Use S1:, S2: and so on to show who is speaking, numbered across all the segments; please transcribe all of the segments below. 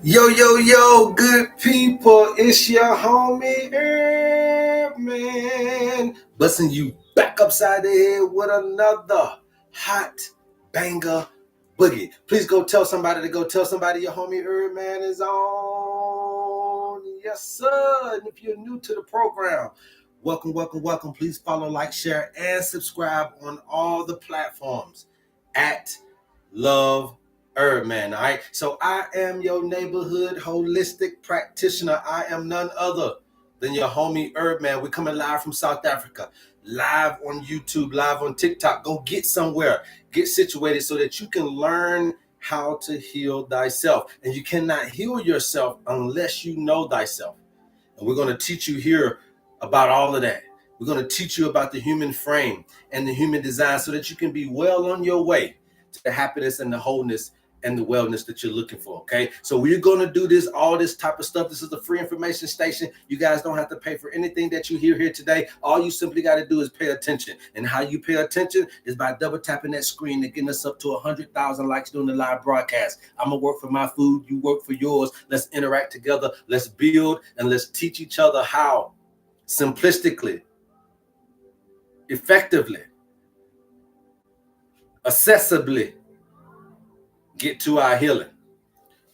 S1: Yo, yo, yo, good people, it's your homie HerbMan, busting you back upside the head with another hot banger boogie. Please go tell somebody your homie HerbMan is on. Yes, sir. And if you're new to the program, welcome, welcome, welcome. Please follow, like, share, and subscribe on all the platforms at Love HerbMan. All right. So I am your neighborhood holistic practitioner. I am none other than your homie HerbMan. We're coming live from South Africa, live on YouTube, live on TikTok. Go get somewhere, get situated so that you can learn how to heal thyself. And you cannot heal yourself unless you know thyself. And we're going to teach you here about all of that. We're going to teach you about the human frame and the human design so that you can be well on your way to the happiness and the wholeness and the wellness that you're looking for. Okay, so we're going to do this, all this type of stuff. This is a free information station. You guys don't have to pay for anything that you hear here today. All you simply got to do is pay attention. And how you pay attention is by double tapping that screen and getting us up to 100,000 likes during the live broadcast. I'm gonna work for my food, you work for yours. Let's interact together, let's build, and let's teach each other how simplistically, effectively, accessibly get to our healing.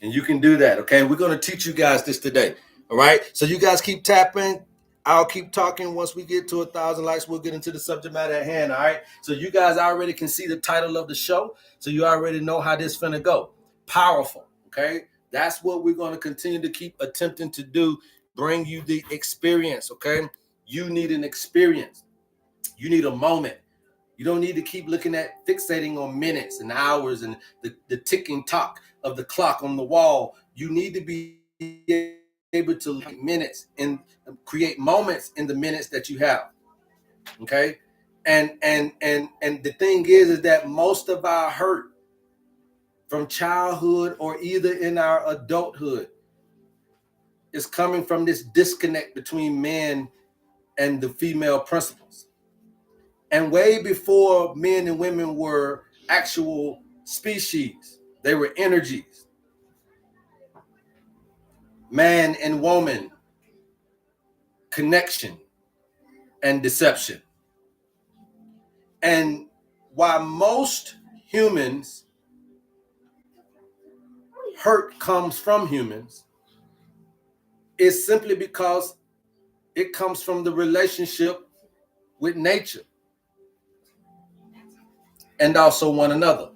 S1: And you can do that. Okay, we're going to teach you guys this today. All right, so you guys keep tapping. I'll keep talking. Once we get to 1,000 likes, we'll get into the subject matter at hand. All right, so you guys already can see the title of the show, so you already know how this finna go. Powerful. Okay, that's what we're going to continue to keep attempting to do. Bring you the experience. Okay, you need an experience. You need a moment. You don't need to keep looking at fixating on minutes and hours and the ticking tock of the clock on the wall. You need to be able to look at minutes and create moments in the minutes that you have. Okay. And the thing is that most of our hurt from childhood or either in our adulthood is coming from this disconnect between men and the female principles. And way before men and women were actual species, they were energies. Man and woman, connection and deception. And while most humans, hurt comes from humans, it's simply because it comes from the relationship with nature and also one another.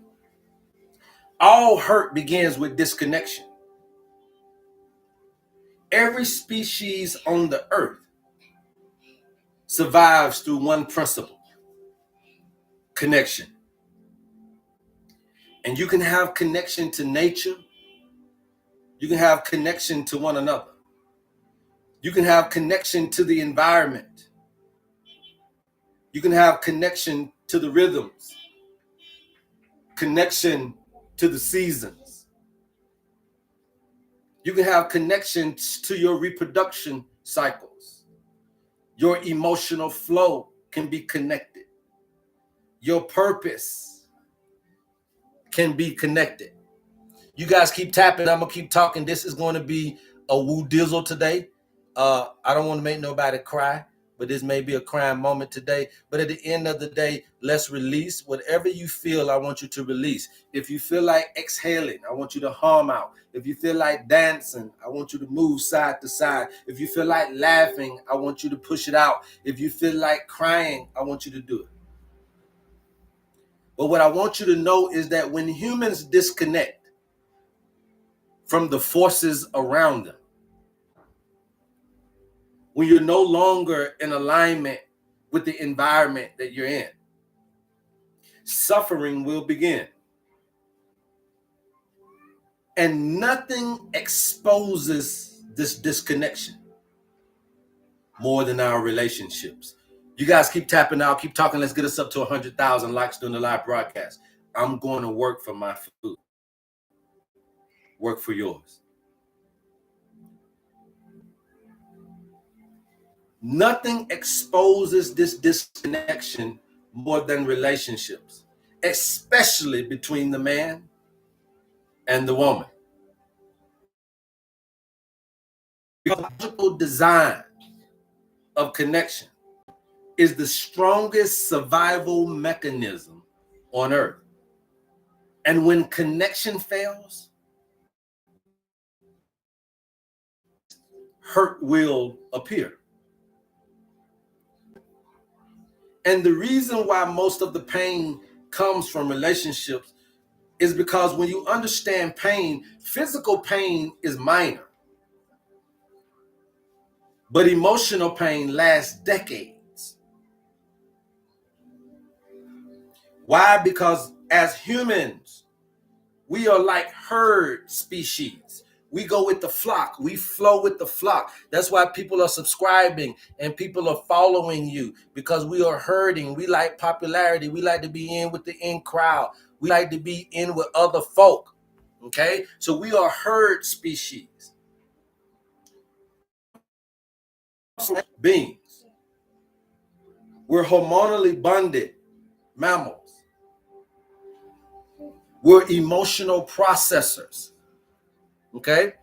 S1: All hurt begins with disconnection. Every species on the earth survives through one principle: connection. And you can have connection to nature. You can have connection to one another. You can have connection to the environment. You can have connection to the rhythms, connection to the seasons. You can have connections to your reproduction cycles. Your emotional flow can be connected. Your purpose can be connected. You guys keep tapping. I'm going to keep talking. This is going to be a woo dizzle today. I don't want to make nobody cry, but this may be a crying moment today. But at the end of the day, let's release whatever you feel. I want you to release. If you feel like exhaling, I want you to hum out. If you feel like dancing, I want you to move side to side. If you feel like laughing, I want you to push it out. If you feel like crying, I want you to do it. But what I want you to know is that when humans disconnect from the forces around them, when you're no longer in alignment with the environment that you're in, suffering will begin. And nothing exposes this disconnection more than our relationships. You guys keep tapping out, keep talking. Let's get us up to 100,000 likes during the live broadcast. I'm going to work for my food. Work for yours. Nothing exposes this disconnection more than relationships, especially between the man and the woman. The logical design of connection is the strongest survival mechanism on earth. And when connection fails, hurt will appear. And the reason why most of the pain comes from relationships is because when you understand pain, physical pain is minor, but emotional pain lasts decades. Why? Because as humans, we are like herd species. We go with the flock. We flow with the flock. That's why people are subscribing and people are following you, because we are herding. We like popularity. We like to be in with the in crowd. We like to be in with other folk. Okay? So we are herd species. Beings. We're hormonally bonded mammals. We're emotional processors. Okay?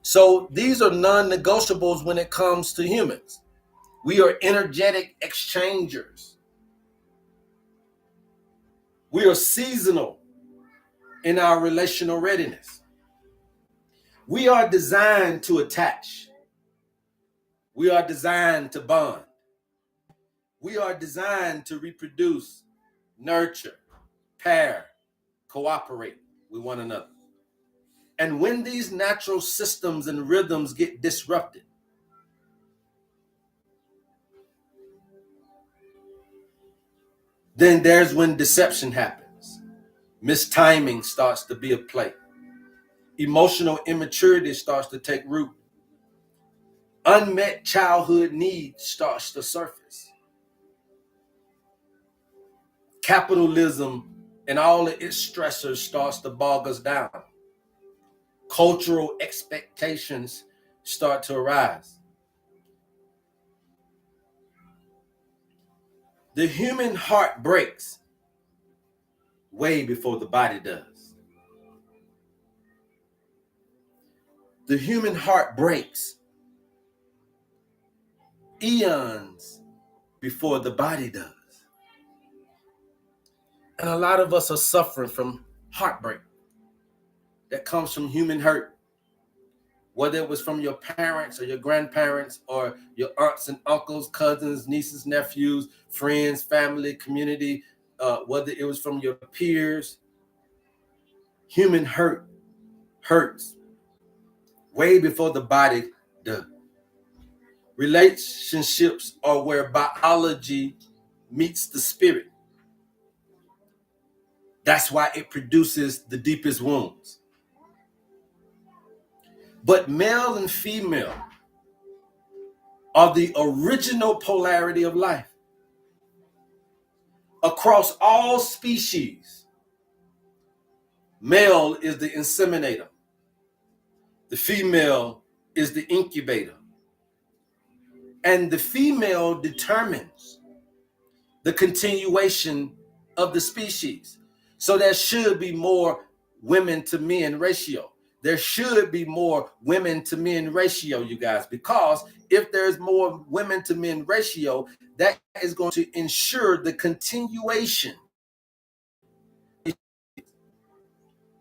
S1: So these are non-negotiables when it comes to humans. We are energetic exchangers. We are seasonal in our relational readiness. We are designed to attach. We are designed to bond. We are designed to reproduce, nurture, pair, cooperate with one another. And when these natural systems and rhythms get disrupted, then there's when deception happens. Mistiming starts to be a play. Emotional immaturity starts to take root. Unmet childhood needs starts to surface. Capitalism and all of its stressors starts to bog us down. Cultural expectations start to arise. The human heart breaks way before the body does. The human heart breaks eons before the body does. And a lot of us are suffering from heartbreak that comes from human hurt, whether it was from your parents or your grandparents or your aunts and uncles, cousins, nieces, nephews, friends, family, community, whether it was from your peers. Human hurt hurts way before the body does. Relationships are where biology meets the spirit. That's why it produces the deepest wounds. But male and female are the original polarity of life. Across all species, male is the inseminator. The female is the incubator. And the female determines the continuation of the species. So there should be more women to men ratio. There should be more women to men ratio, you guys, because if there's more women to men ratio, that is going to ensure the continuation.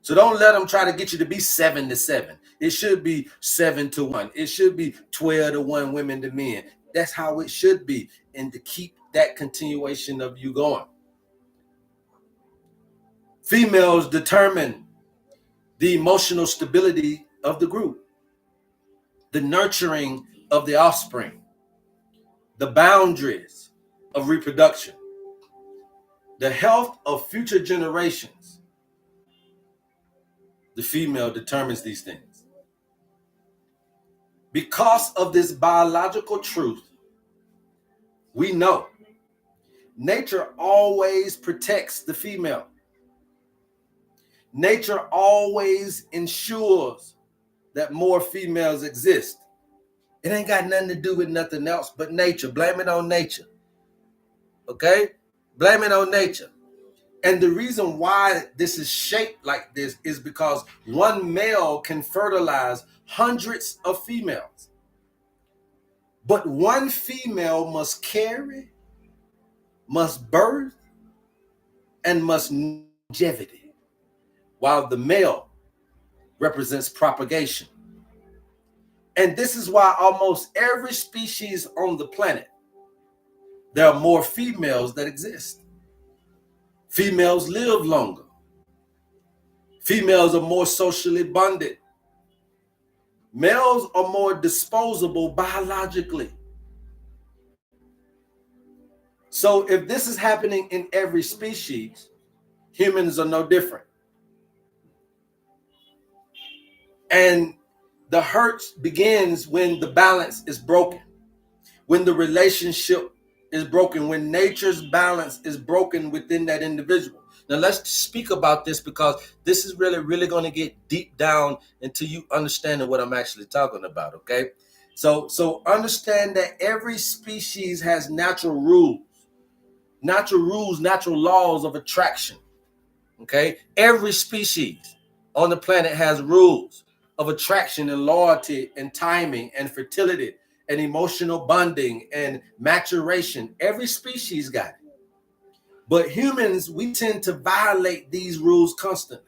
S1: So don't let them try to get you to be 7-7. It should be 7-1. It should be 12-1 women to men. That's how it should be. And to keep that continuation of you going. Females determine the emotional stability of the group, the nurturing of the offspring, the boundaries of reproduction, the health of future generations. The female determines these things. Because of this biological truth, we know nature always protects the female. Nature always ensures that more females exist. It ain't got nothing to do with nothing else but nature. Blame it on nature. Okay? Blame it on nature. And the reason why this is shaped like this is because one male can fertilize hundreds of females. But one female must carry, must birth, and must longevity, while the male represents propagation. And this is why almost every species on the planet, there are more females that exist. Females live longer. Females are more socially bonded. Males are more disposable biologically. So if this is happening in every species, humans are no different. And the hurt begins when the balance is broken, when the relationship is broken, when nature's balance is broken within that individual. Now let's speak about this, because this is really going to get deep down into you understanding what I'm actually talking about, okay? So understand that every species has natural rules, natural laws of attraction, okay? Every species on the planet has rules of attraction and loyalty and timing and fertility and emotional bonding and maturation. Every species got it. But humans, we tend to violate these rules constantly.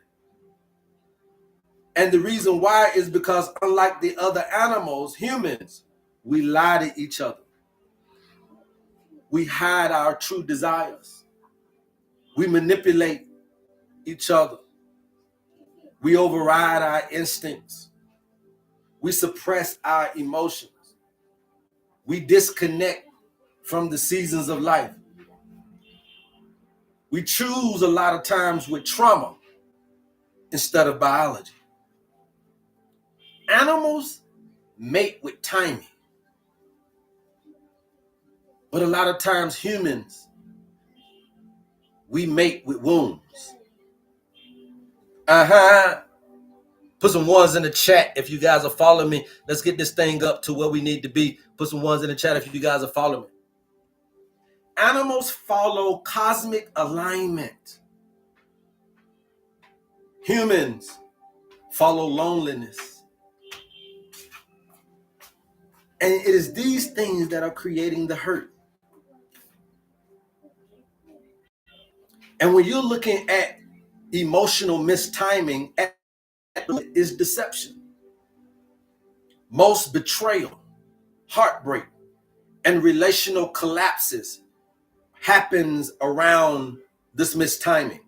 S1: And the reason why is because, unlike the other animals, humans, we lie to each other. We hide our true desires. We manipulate each other. We override our instincts. We suppress our emotions. We disconnect from the seasons of life. We choose a lot of times with trauma instead of biology. Animals mate with timing. But a lot of times humans, we mate with wounds. Put some ones in the chat if you guys are following me. Let's get this thing up to where we need to be. Put some ones in the chat if you guys are following me. Animals follow cosmic alignment. Humans follow loneliness. And it is these things that are creating the hurt. And when you're looking at emotional mistiming, is deception. Most betrayal, heartbreak, and relational collapses happens around this mistiming.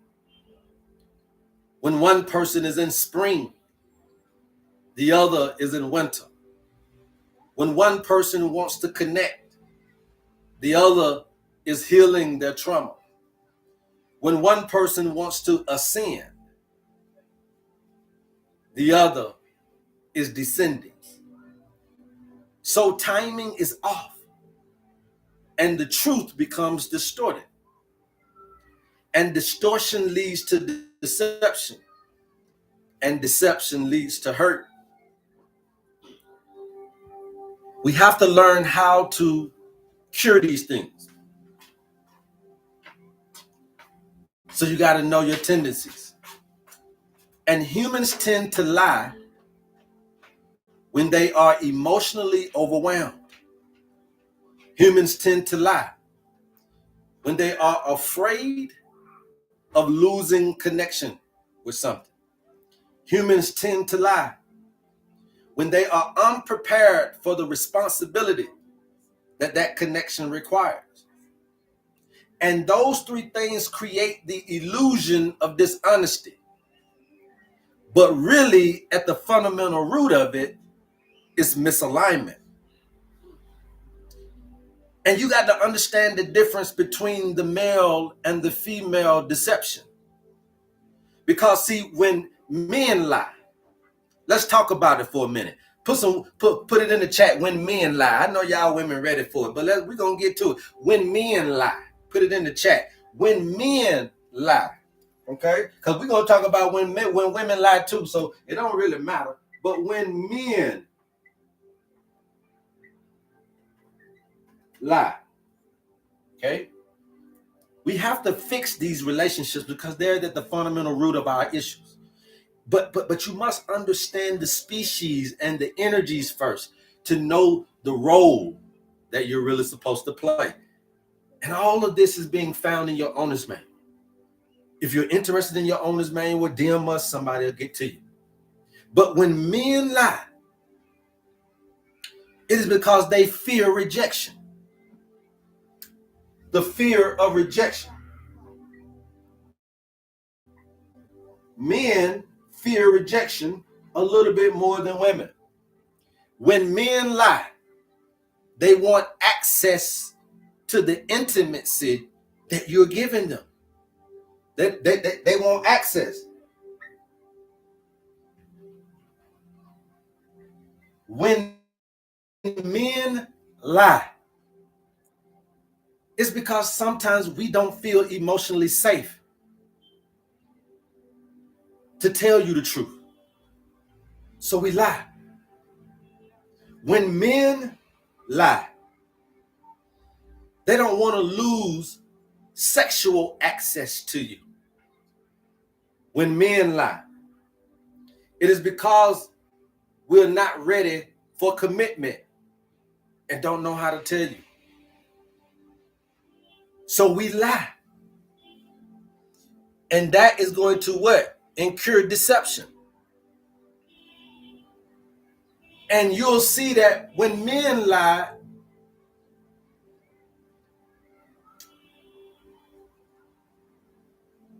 S1: When one person is in spring, the other is in winter. When one person wants to connect, the other is healing their trauma. When one person wants to ascend, the other is descending. So timing is off, and the truth becomes distorted. And distortion leads to deception, and deception leads to hurt. We have to learn how to cure these things. So you got to know your tendencies. And humans tend to lie when they are emotionally overwhelmed. Humans tend to lie when they are afraid of losing connection with something. Humans tend to lie when they are unprepared for the responsibility that connection requires. And those three things create the illusion of dishonesty. But really, at the fundamental root of it is misalignment. And you got to understand the difference between the male and the female deception. Because see, when men lie, let's talk about it for a minute. Put it in the chat. When men lie, I know y'all women ready for it, but we're gonna get to it. When men lie, put it in the chat. When men lie, okay? Because we're gonna talk about when women lie too, so it don't really matter. But when men lie, okay? We have to fix these relationships because they're at the fundamental root of our issues. But you must understand the species and the energies first to know the role that you're really supposed to play. And all of this is being found in your owner's manual. If you're interested in your owner's manual, DM us, somebody will get to you. But when men lie, it is because they fear rejection. The fear of rejection. Men fear rejection a little bit more than women. When men lie, they want access to the intimacy that you're giving them. They want access. When men lie, it's because sometimes we don't feel emotionally safe to tell you the truth. So we lie. When men lie, they don't want to lose sexual access to you. When men lie, it is because we're not ready for commitment and don't know how to tell you. So we lie. And that is going to what? Incur deception. And you'll see that when men lie,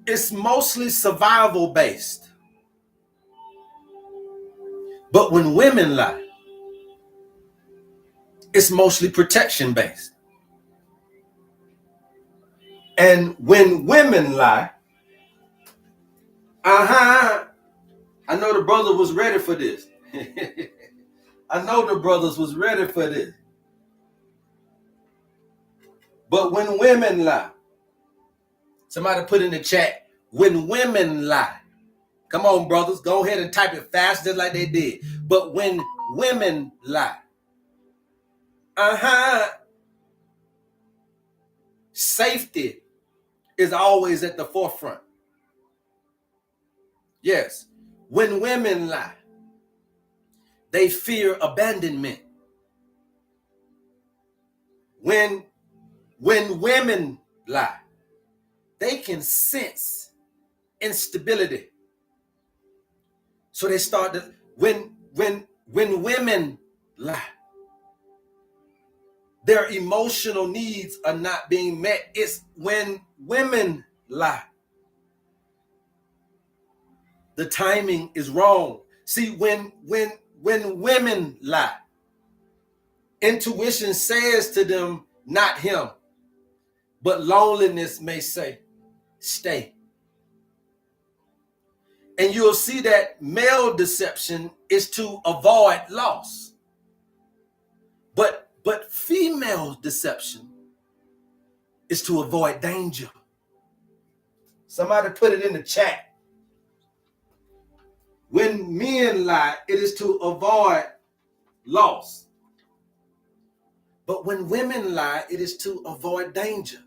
S1: it's mostly survival based. But when women lie, it's mostly protection based. And when women lie, I know the brother was ready for this. I know the brothers was ready for this. But when women lie, somebody put in the chat, when women lie. Come on, brothers, go ahead and type it fast just like they did. But when women lie, safety is always at the forefront. Yes, when women lie, they fear abandonment. When women lie, they can sense instability. So they start to, when women lie, their emotional needs are not being met. It's when women lie. The timing is wrong. See, when women lie, intuition says to them, not him, but loneliness may say, stay. And you'll see that male deception is to avoid loss. But female deception is to avoid danger. Somebody put it in the chat. When men lie, it is to avoid loss. But when women lie, it is to avoid danger.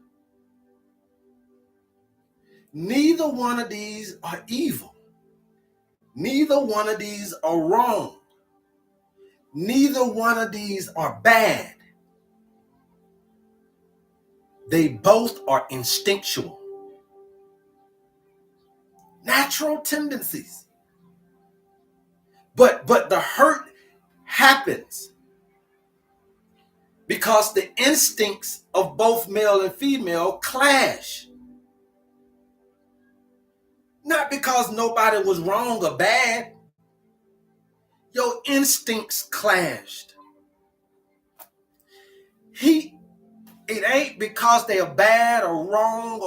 S1: Neither one of these are evil. Neither one of these are wrong. Neither one of these are bad. They both are instinctual. Natural tendencies. But the hurt happens because the instincts of both male and female clash. Not because nobody was wrong or bad. Your instincts clashed. It ain't because they are bad or wrong,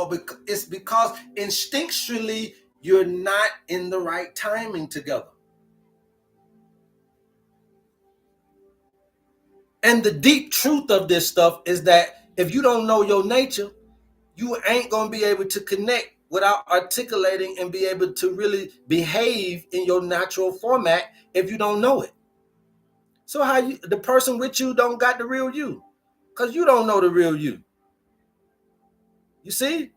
S1: it's because instinctually you're not in the right timing together. And the deep truth of this stuff is that if you don't know your nature, you ain't going to be able to connect without articulating and be able to really behave in your natural format if you don't know it. So the person with you don't got the real you because you don't know the real you. You see?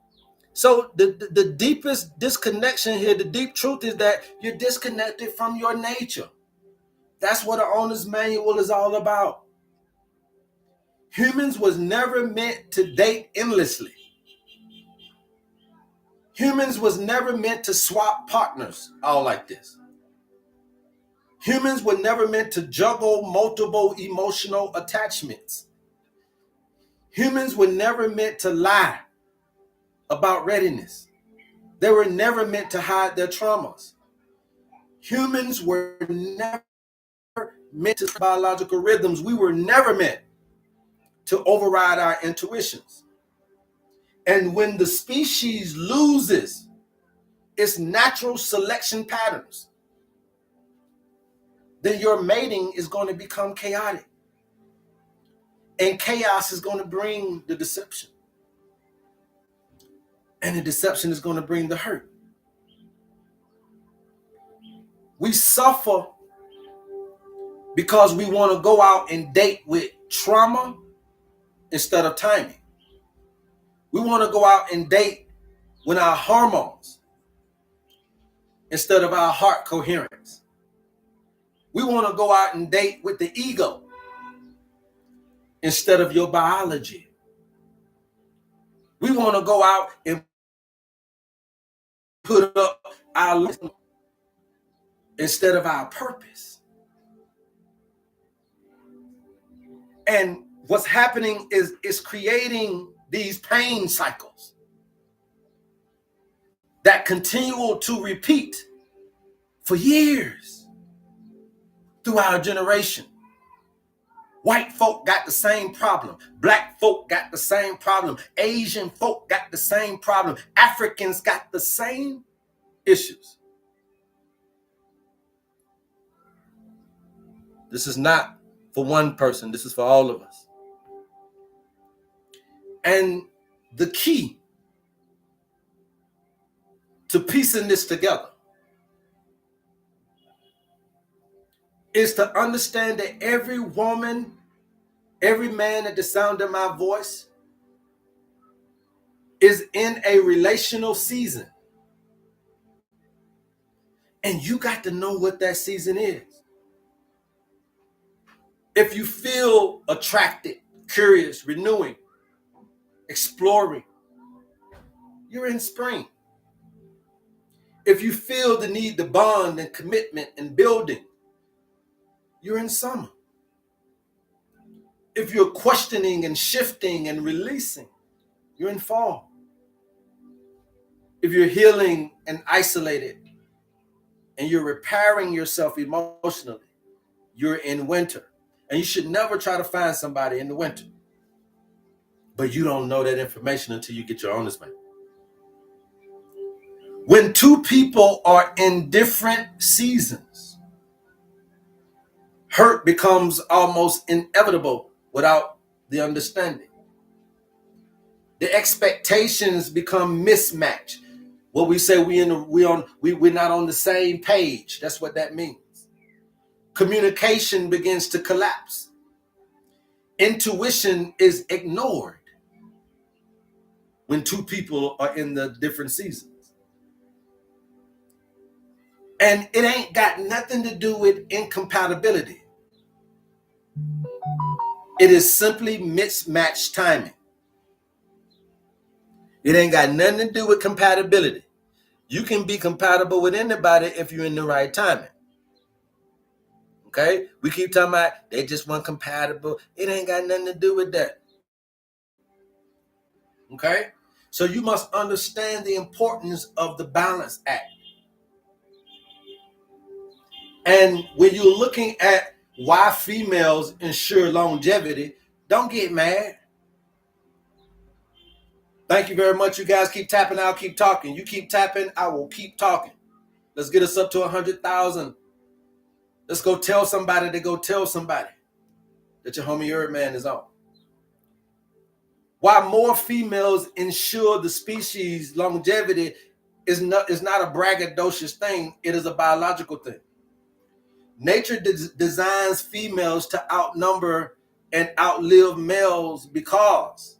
S1: So the deepest disconnection here, the deep truth is that you're disconnected from your nature. That's what the owner's manual is all about. Humans was never meant to date endlessly. Humans was never meant to swap partners all like this. Humans were never meant to juggle multiple emotional attachments. Humans were never meant to lie about readiness. They were never meant to hide their traumas. Humans were never meant to biological rhythms. We were never meant to override our intuitions. And when the species loses its natural selection patterns, then your mating is going to become chaotic. And chaos is going to bring the deception. And the deception is going to bring the hurt. We suffer because we want to go out and date with trauma instead of timing. We want to go out and date with our hormones instead of our heart coherence. We want to go out and date with the ego instead of your biology. We want to go out and put up our life instead of our purpose. And what's happening is it's creating these pain cycles that continue to repeat for years through our generation. White folk got the same problem. Black folk got the same problem. Asian folk got the same problem. Africans got the same issues. This is not for one person. This is for all of us. And the key to piecing this together is to understand that every woman, every man at the sound of my voice is in a relational season. And you got to know what that season is. If you feel attracted, curious, renewing, exploring, you're in spring. If you feel the need to bond and commitment and building, you're in summer. If you're questioning and shifting and releasing, you're in fall. If you're healing and isolated and you're repairing yourself emotionally, you're in winter. And you should never try to find somebody in the winter. But you don't know that information until you get your own mate. When two people are in different seasons, hurt becomes almost inevitable without the understanding. The expectations become mismatched. What we say we're not on the same page. That's what that means. Communication begins to collapse. Intuition is ignored when two people are in the different seasons. And it ain't got nothing to do with incompatibility. It is simply mismatched timing. It ain't got nothing to do with compatibility. You can be compatible with anybody if you're in the right timing. Okay? We keep talking about they just weren't compatible. It ain't got nothing to do with that. Okay? So you must understand the importance of the balance act. And when you're looking at why females ensure longevity, don't get mad. Thank you very much. You guys keep tapping, I'll keep talking. You keep tapping, I will keep talking. Let's get us up to 100,000. Let's go tell somebody to go tell somebody that your homie HerbMan is on. Why more females ensure the species longevity is not a braggadocious thing. It is a biological thing. Nature designs females to outnumber and outlive males because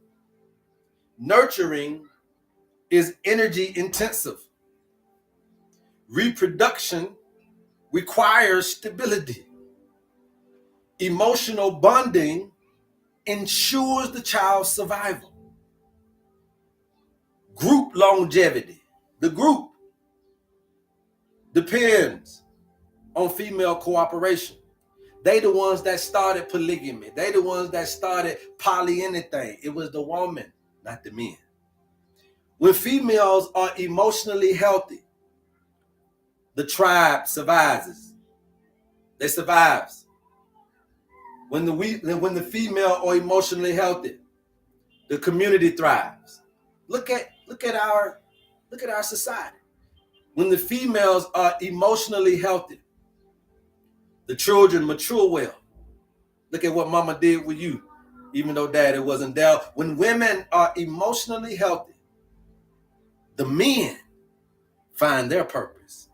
S1: nurturing is energy intensive. Reproduction requires stability. Emotional bonding ensures the child's survival. Group longevity. The group depends on female cooperation. They the ones that started polygamy. They the ones that started poly anything. It was the woman, not the men. When females are emotionally healthy, the tribe survives. They survives. When the female are emotionally healthy, the community thrives. Look at our society. When the females are emotionally healthy, the children mature well. Look at what mama did with you, even though daddy wasn't there. When women are emotionally healthy, the men find their purpose.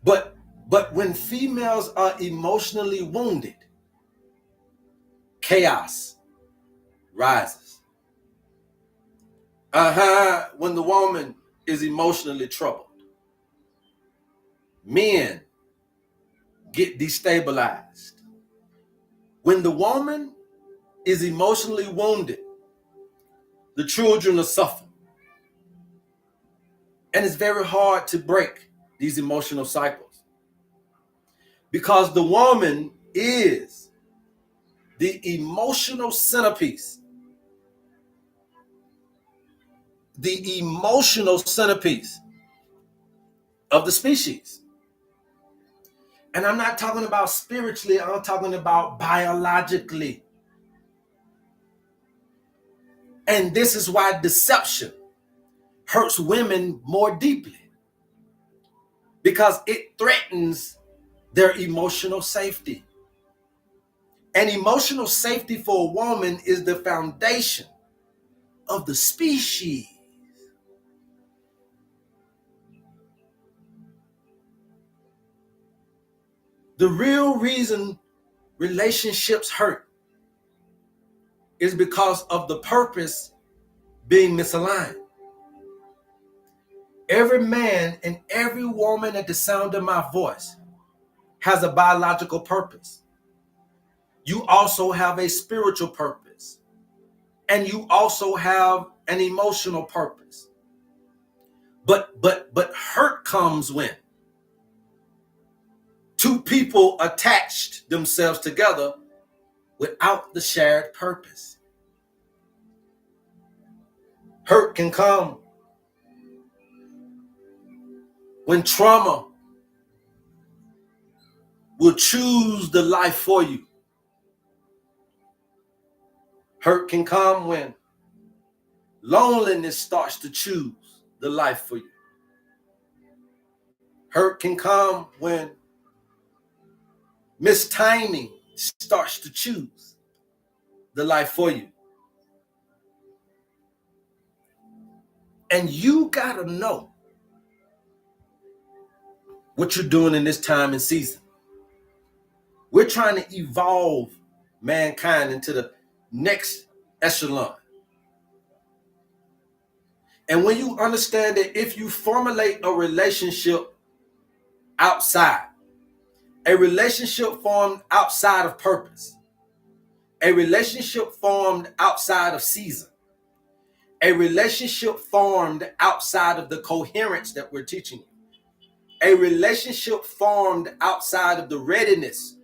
S1: But when females are emotionally wounded, chaos rises. When the woman is emotionally troubled, men get destabilized. When the woman is emotionally wounded, the children are suffering. And it's very hard to break these emotional cycles because the woman is the emotional centerpiece. The emotional centerpiece of the species. And I'm not talking about spiritually, I'm talking about biologically. And this is why deception hurts women more deeply, because it threatens their emotional safety. And emotional safety for a woman is the foundation of the species. The real reason relationships hurt is because of the purpose being misaligned. Every man and every woman at the sound of my voice has a biological purpose. You also have a spiritual purpose. And you also have an emotional purpose. But hurt comes when two people attached themselves together without the shared purpose. Hurt can come when trauma will choose the life for you. Hurt can come when loneliness starts to choose the life for you. Hurt can come when mistiming starts to choose the life for you. And you gotta know what you're doing in this time and season. We're trying to evolve mankind into the next echelon. And when you understand that if you formulate a relationship outside, a relationship formed outside of purpose, a relationship formed outside of season, a relationship formed outside of the coherence that we're teaching you, a relationship formed outside of the readiness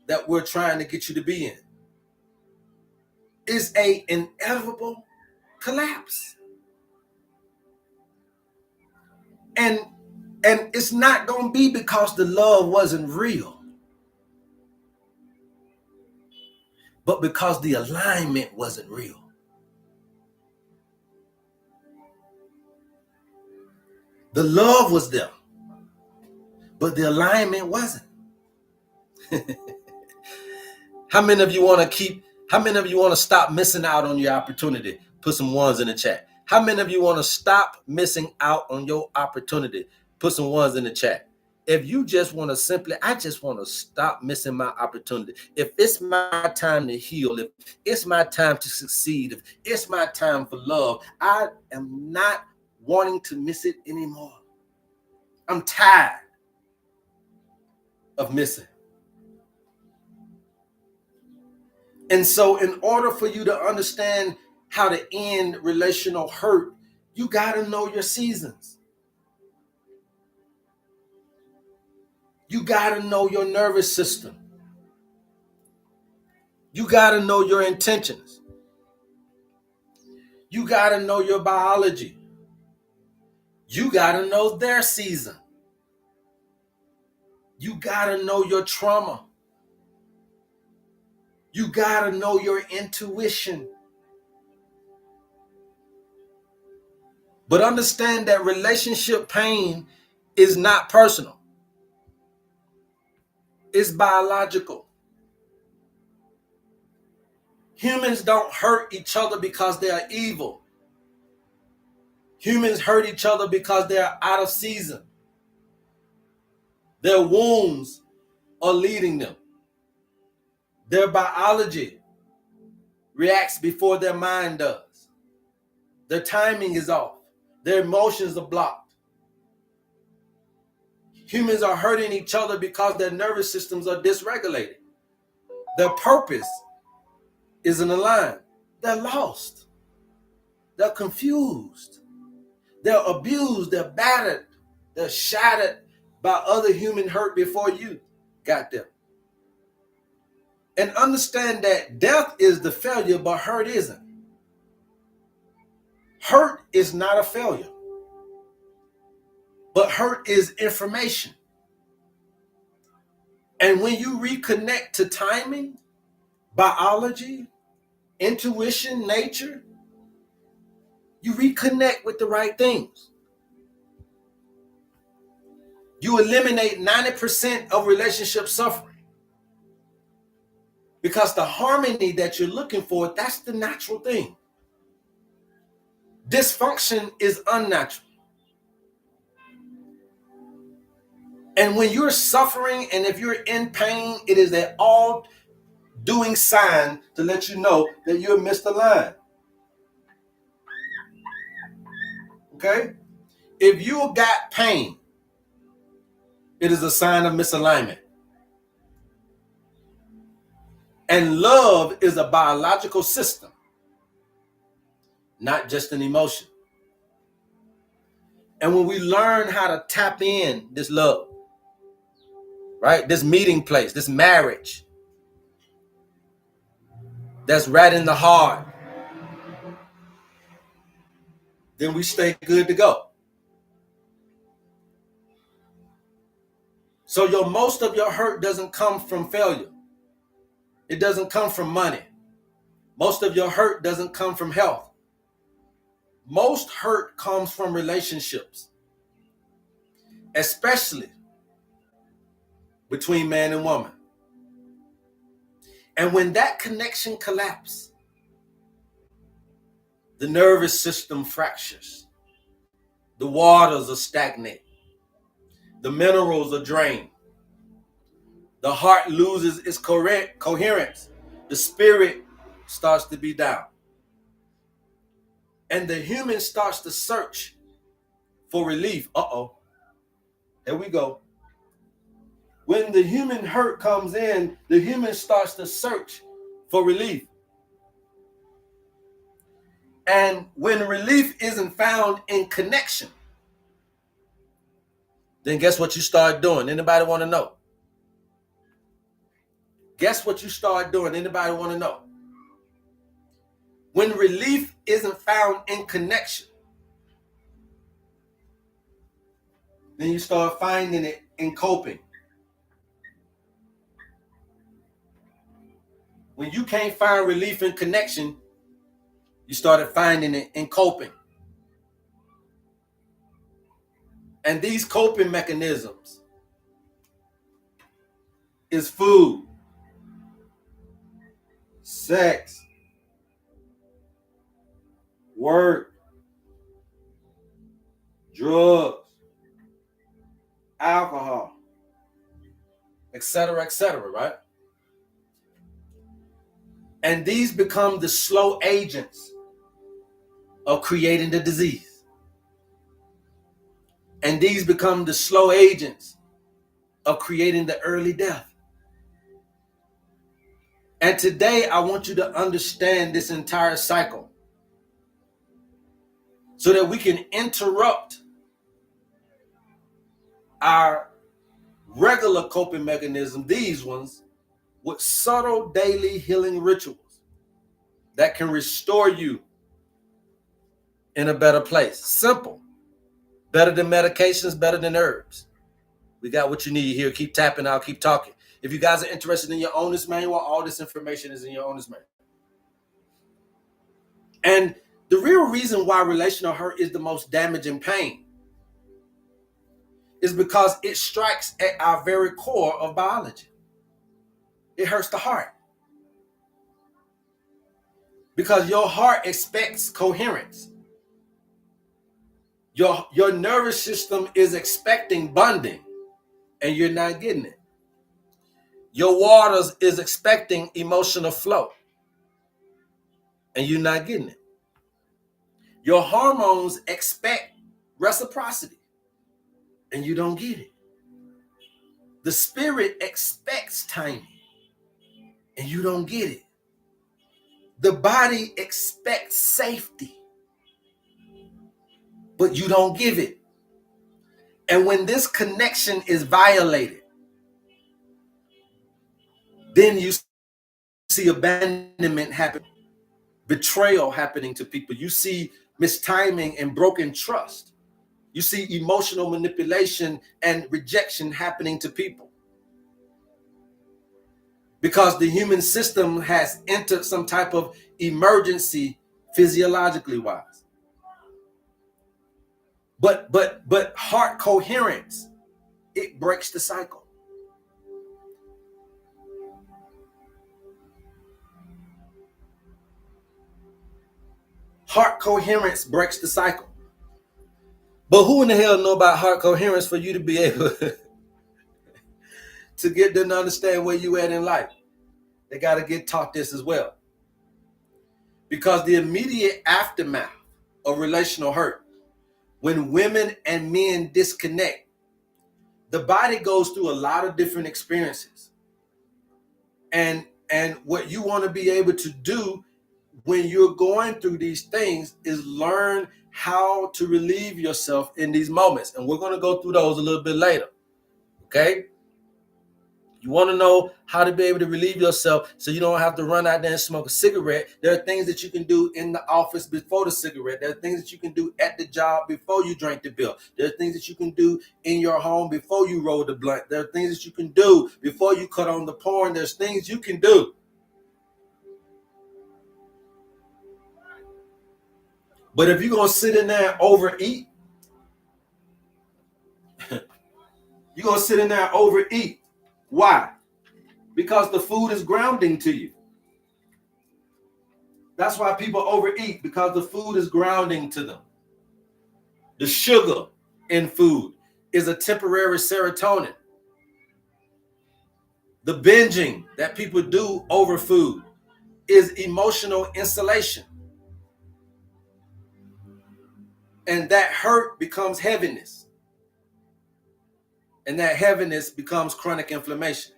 S1: that we're trying to get you to be in, is an inevitable collapse. And it's not going to be because the love wasn't real, but because the alignment wasn't real. The love was there, but the alignment wasn't. How many of you want to stop missing out on your opportunity? Put some ones in the chat. How many of you want to stop missing out on your opportunity? Put some ones in the chat. If you just want to I just want to stop missing my opportunity. If it's my time to heal, if it's my time to succeed, if it's my time for love, I am not wanting to miss it anymore. I'm tired of missing. And so in order for you to understand how to end relational hurt, you got to know your seasons. You got to know your nervous system. You got to know your intentions. You got to know your biology. You got to know their season. You got to know your trauma. You got to know your intuition. But understand that relationship pain is not personal. It's biological. Humans don't hurt each other because they are evil. Humans hurt each other because they are out of season. Their wounds are leading them. Their biology reacts before their mind does. Their timing is off. Their emotions are blocked. Humans are hurting each other because their nervous systems are dysregulated. Their purpose isn't aligned. They're lost. They're confused. They're abused. They're battered. They're shattered by other human hurt before you got them. And understand that death is the failure, but hurt isn't. Hurt is not a failure, but hurt is information. And when you reconnect to timing, biology, intuition, nature, you reconnect with the right things. You eliminate 90% of relationship suffering. Because the harmony that you're looking for, that's the natural thing. Dysfunction is unnatural. And when you're suffering and if you're in pain, it is an all-doing sign to let you know that you're misaligned. Okay? If you got pain, it is a sign of misalignment. And love is a biological system, not just an emotion. And when we learn how to tap in this love, right? This meeting place, this marriage, that's right in the heart, then we stay good to go. So most of your hurt doesn't come from failure. It doesn't come from money. Most of your hurt doesn't come from health. Most hurt comes from relationships, especially between man and woman. And when that connection collapses, the nervous system fractures. The waters are stagnant. The minerals are drained. The heart loses its coherence. The spirit starts to be down. And the human starts to search for relief. Here we go. When the human hurt comes in, the human starts to search for relief. And when relief isn't found in connection, then guess what you start doing? Anybody want to know? Guess what you start doing? Anybody want to know? When relief isn't found in connection, then you start finding it in coping. When you can't find relief in connection, you started finding it in coping. And these coping mechanisms is food, sex, work, drugs, alcohol, etc., right? And these become the slow agents of creating the disease. And these become the slow agents of creating the early death. And today I want you to understand this entire cycle so that we can interrupt our regular coping mechanism, these ones, with subtle daily healing rituals that can restore you in a better place. Simple. Better than medications, better than herbs. We got what you need here. Keep tapping, I'll keep talking. If you guys are interested in your owner's manual, all this information is in your owner's manual. And the real reason why relational hurt is the most damaging pain is because it strikes at our very core of biology. It hurts the heart. Because your heart expects coherence. Your nervous system is expecting bonding, and you're not getting it. Your waters is expecting emotional flow, and you're not getting it. Your hormones expect reciprocity, and you don't get it. The spirit expects timing, and you don't get it. The body expects safety, but you don't give it. And when this connection is violated, then you see abandonment happen, betrayal happening to people. You see mistiming and broken trust. You see emotional manipulation and rejection happening to people. Because the human system has entered some type of emergency physiologically wise. But heart coherence, it breaks the cycle. Heart coherence breaks the cycle. But who in the hell know about heart coherence for you to be able to get them to understand where you at in life? They got to get taught this as well. Because the immediate aftermath of relational hurt, when women and men disconnect, the body goes through a lot of different experiences. And what you want to be able to do when you're going through these things is learn how to relieve yourself in these moments. And we're going to go through those a little bit later. Okay? You want to know how to be able to relieve yourself so you don't have to run out there and smoke a cigarette. There are things that you can do in the office before the cigarette. There are things that you can do at the job before you drink the bill. There are things that you can do in your home before you roll the blunt. There are things that you can do before you cut on the porn. There's things you can do. But if you're going to sit in there and overeat, you're going to sit in there and overeat. Why? Because the food is grounding to you. That's why people overeat, because the food is grounding to them. The sugar in food is a temporary serotonin. The binging that people do over food is emotional insulation. And that hurt becomes heaviness. And that heaviness becomes chronic inflammation.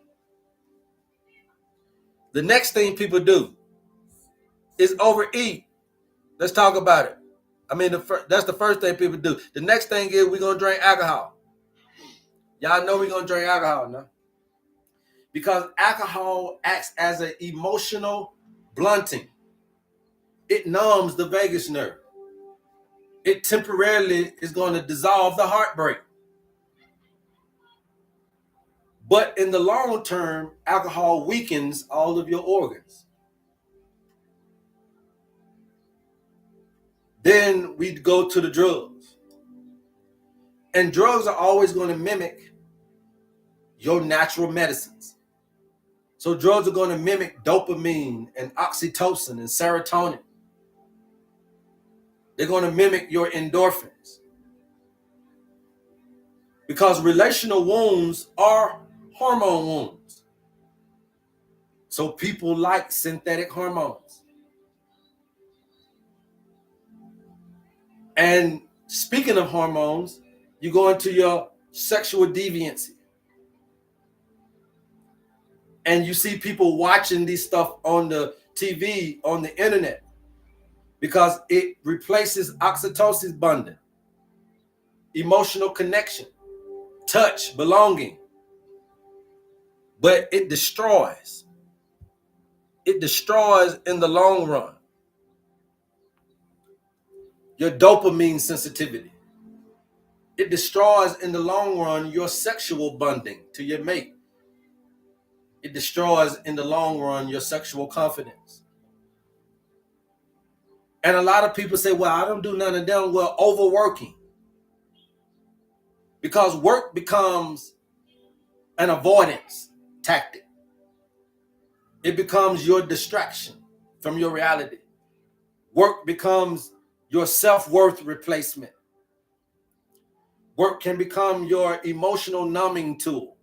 S1: The next thing people do is overeat. Let's talk about it. I mean, that's the first thing people do. The next thing is we're going to drink alcohol. Y'all know we're going to drink alcohol now. Because alcohol acts as an emotional blunting. It numbs the vagus nerve. It temporarily is going to dissolve the heartbreak. But in the long term, alcohol weakens all of your organs. Then we go to the drugs. And drugs are always going to mimic your natural medicines. So drugs are going to mimic dopamine and oxytocin and serotonin. They're going to mimic your endorphins. Because relational wounds are hormone wounds. So people like synthetic hormones. And speaking of hormones, you go into your sexual deviancy. And you see people watching these stuff on the TV, on the internet, because it replaces oxytocin bonding, emotional connection, touch, belonging. But it destroys. It destroys in the long run your dopamine sensitivity. It destroys in the long run your sexual bonding to your mate. It destroys in the long run your sexual confidence. And a lot of people say, well, I don't do none of them. Well, overworking. Because work becomes an avoidance tactic. It becomes your distraction from your reality. Work becomes your self-worth replacement. Work can become your emotional numbing tool.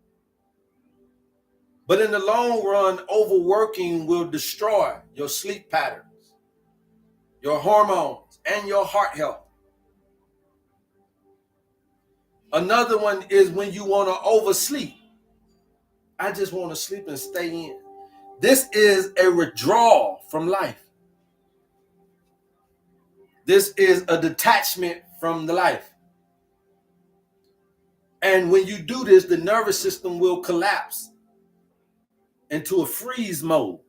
S1: But in the long run, overworking will destroy your sleep patterns, your hormones, and your heart health. Another one is when you want to oversleep. I just want to sleep and stay in. This is a withdrawal from life. This is a detachment from the life. And when you do this, the nervous system will collapse into a freeze mode.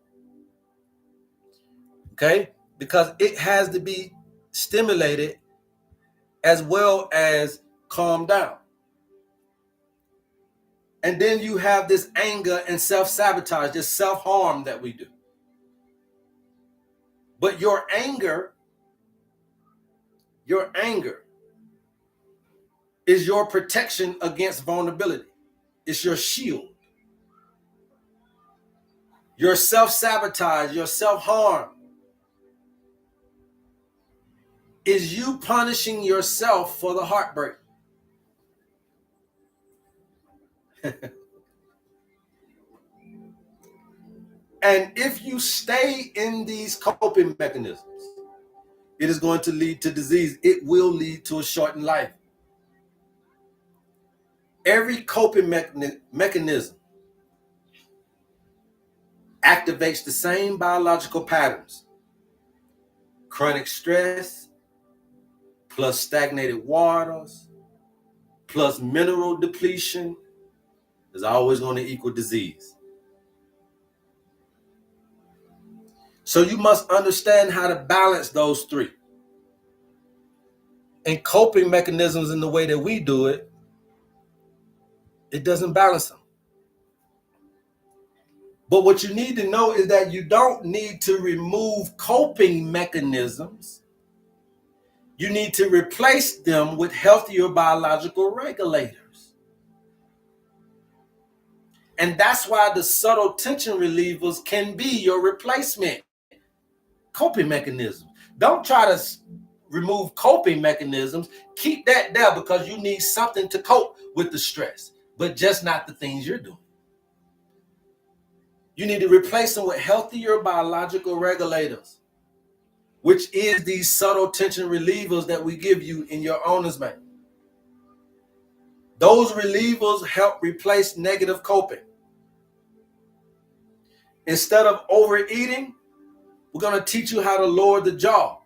S1: Okay? Because it has to be stimulated as well as calmed down. And then you have this anger and self-sabotage, this self-harm that we do. But your anger is your protection against vulnerability. It's your shield. Your self-sabotage, your self-harm is you punishing yourself for the heartbreak. And if you stay in these coping mechanisms, it is going to lead to disease. It will lead to a shortened life. Every coping mechanism activates the same biological patterns. Chronic stress, plus stagnated waters, plus mineral depletion is always going to equal disease. So you must understand how to balance those three. And coping mechanisms in the way that we do it, it doesn't balance them. But what you need to know is that you don't need to remove coping mechanisms. You need to replace them with healthier biological regulators. And that's why the subtle tension relievers can be your replacement coping mechanism. Don't try to remove coping mechanisms. Keep that there because you need something to cope with the stress, but just not the things you're doing. You need to replace them with healthier biological regulators, which is these subtle tension relievers that we give you in your owner's manual. Those relievers help replace negative coping. Instead of overeating, we're going to teach you how to lower the jaw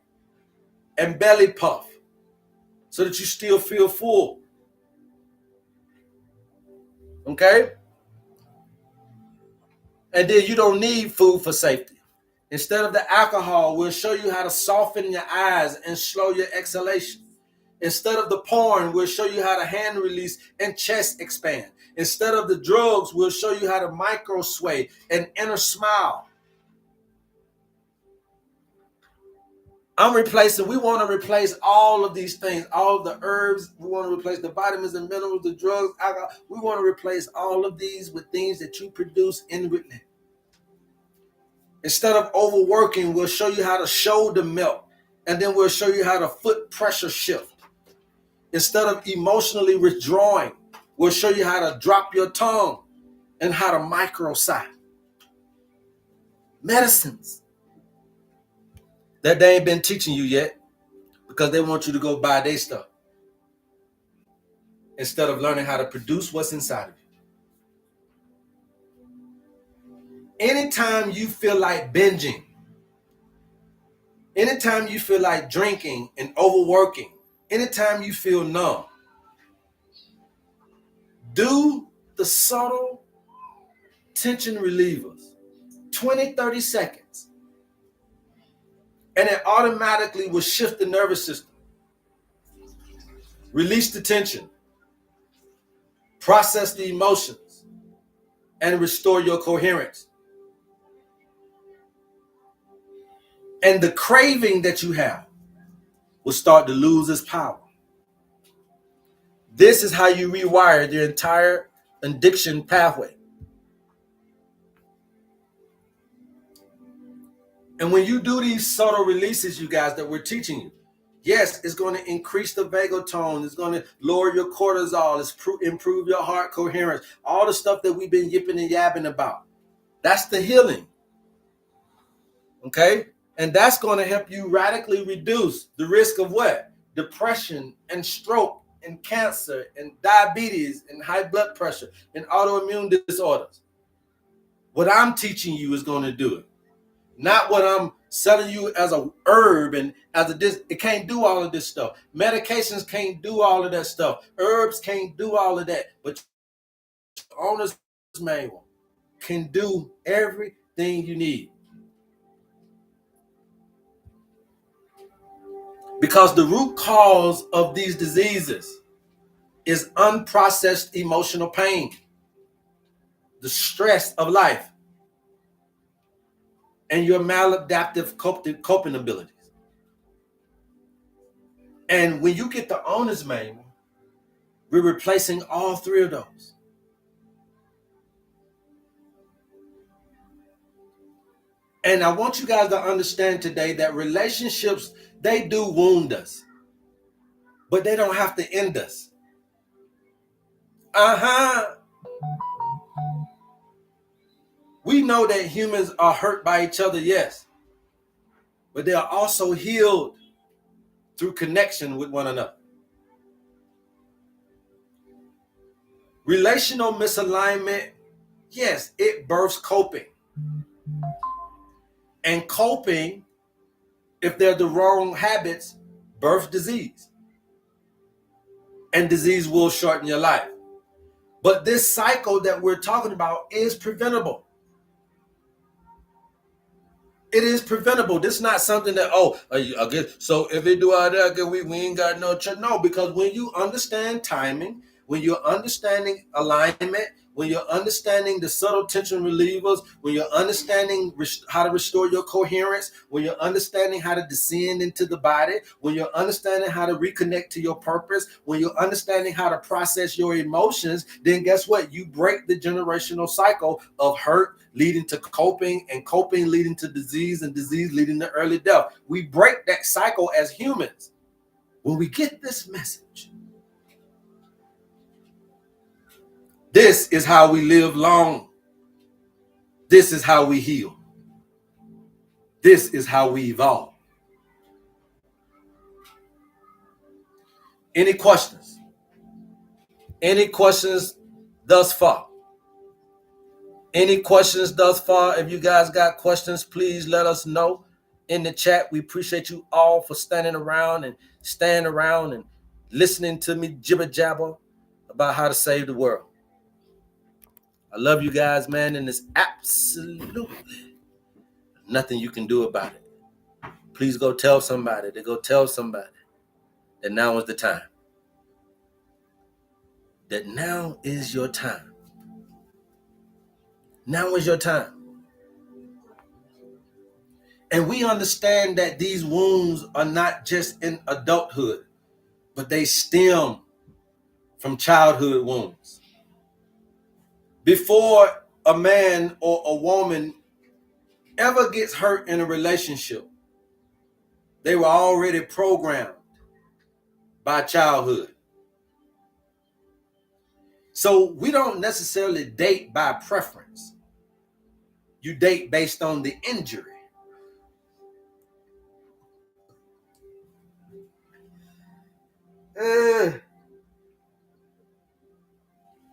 S1: and belly puff so that you still feel full. Okay? And then you don't need food for safety. Instead of the alcohol, we'll show you how to soften your eyes and slow your exhalation. Instead of the porn, we'll show you how to hand release and chest expand. Instead of the drugs, we'll show you how to micro sway and inner smile. We want to replace all of these things, all of the herbs. We want to replace the vitamins and minerals, the drugs, alcohol. We want to replace all of these with things that you produce inwardly. Instead of overworking, we'll show you how to shoulder melt, and then we'll show you how to foot pressure shift. Instead of emotionally withdrawing, we'll show you how to drop your tongue and how to micro sigh. Medicines that they ain't been teaching you yet because they want you to go buy their stuff instead of learning how to produce what's inside of you. Anytime you feel like binging, anytime you feel like drinking and overworking, anytime you feel numb, do the subtle tension relievers, 20, 30 seconds, and it automatically will shift the nervous system, release the tension, process the emotions, and restore your coherence. And the craving that you have will start to lose its power. This is how you rewire the entire addiction pathway. And when you do these subtle releases, you guys, that we're teaching you, yes, it's going to increase the vagal tone. It's going to lower your cortisol. It's improve your heart coherence. All the stuff that we've been yipping and yabbing about. That's the healing. Okay? And that's going to help you radically reduce the risk of what? Depression and stroke and cancer and diabetes and high blood pressure and autoimmune disorders. What I'm teaching you is going to do it. Not what I'm selling you as a herb and as a this. It can't do all of this stuff. Medications can't do all of that stuff. Herbs can't do all of that. But owner's manual can do everything you need. Because the root cause of these diseases is unprocessed emotional pain, the stress of life, and your maladaptive coping abilities. And when you get the owner's manual, we're replacing all three of those. And I want you guys to understand today that relationships, they do wound us, but they don't have to end us. We know that humans are hurt by each other, yes, but they are also healed through connection with one another. Relational misalignment, yes, it births coping. And coping, if they're the wrong habits, birth disease. And disease will shorten your life. But this cycle that we're talking about is preventable. It is preventable. This is not something that, I guess, so if they do all that, we ain't got no chance. No, because when you understand timing, when you're understanding alignment, when you're understanding the subtle tension relievers, when you're understanding how to restore your coherence, when you're understanding how to descend into the body, when you're understanding how to reconnect to your purpose, when you're understanding how to process your emotions, then guess what? You break the generational cycle of hurt leading to coping, and coping leading to disease, and disease leading to early death. We break that cycle as humans. When we get this message, this is how we live long. This is how we heal. This is how we evolve. Any questions? Any questions thus far? Any questions thus far? If you guys got questions, please let us know in the chat. We appreciate you all for standing around and listening to me jibber jabber about how to save the world. I love you guys, man, and there's absolutely nothing you can do about it. Please go tell somebody that now is the time. That now is your time. Now is your time. And we understand that these wounds are not just in adulthood, but they stem from childhood wounds. Before a man or a woman ever gets hurt in a relationship, they were already programmed by childhood. So we don't necessarily date by preference. You date based on the injury.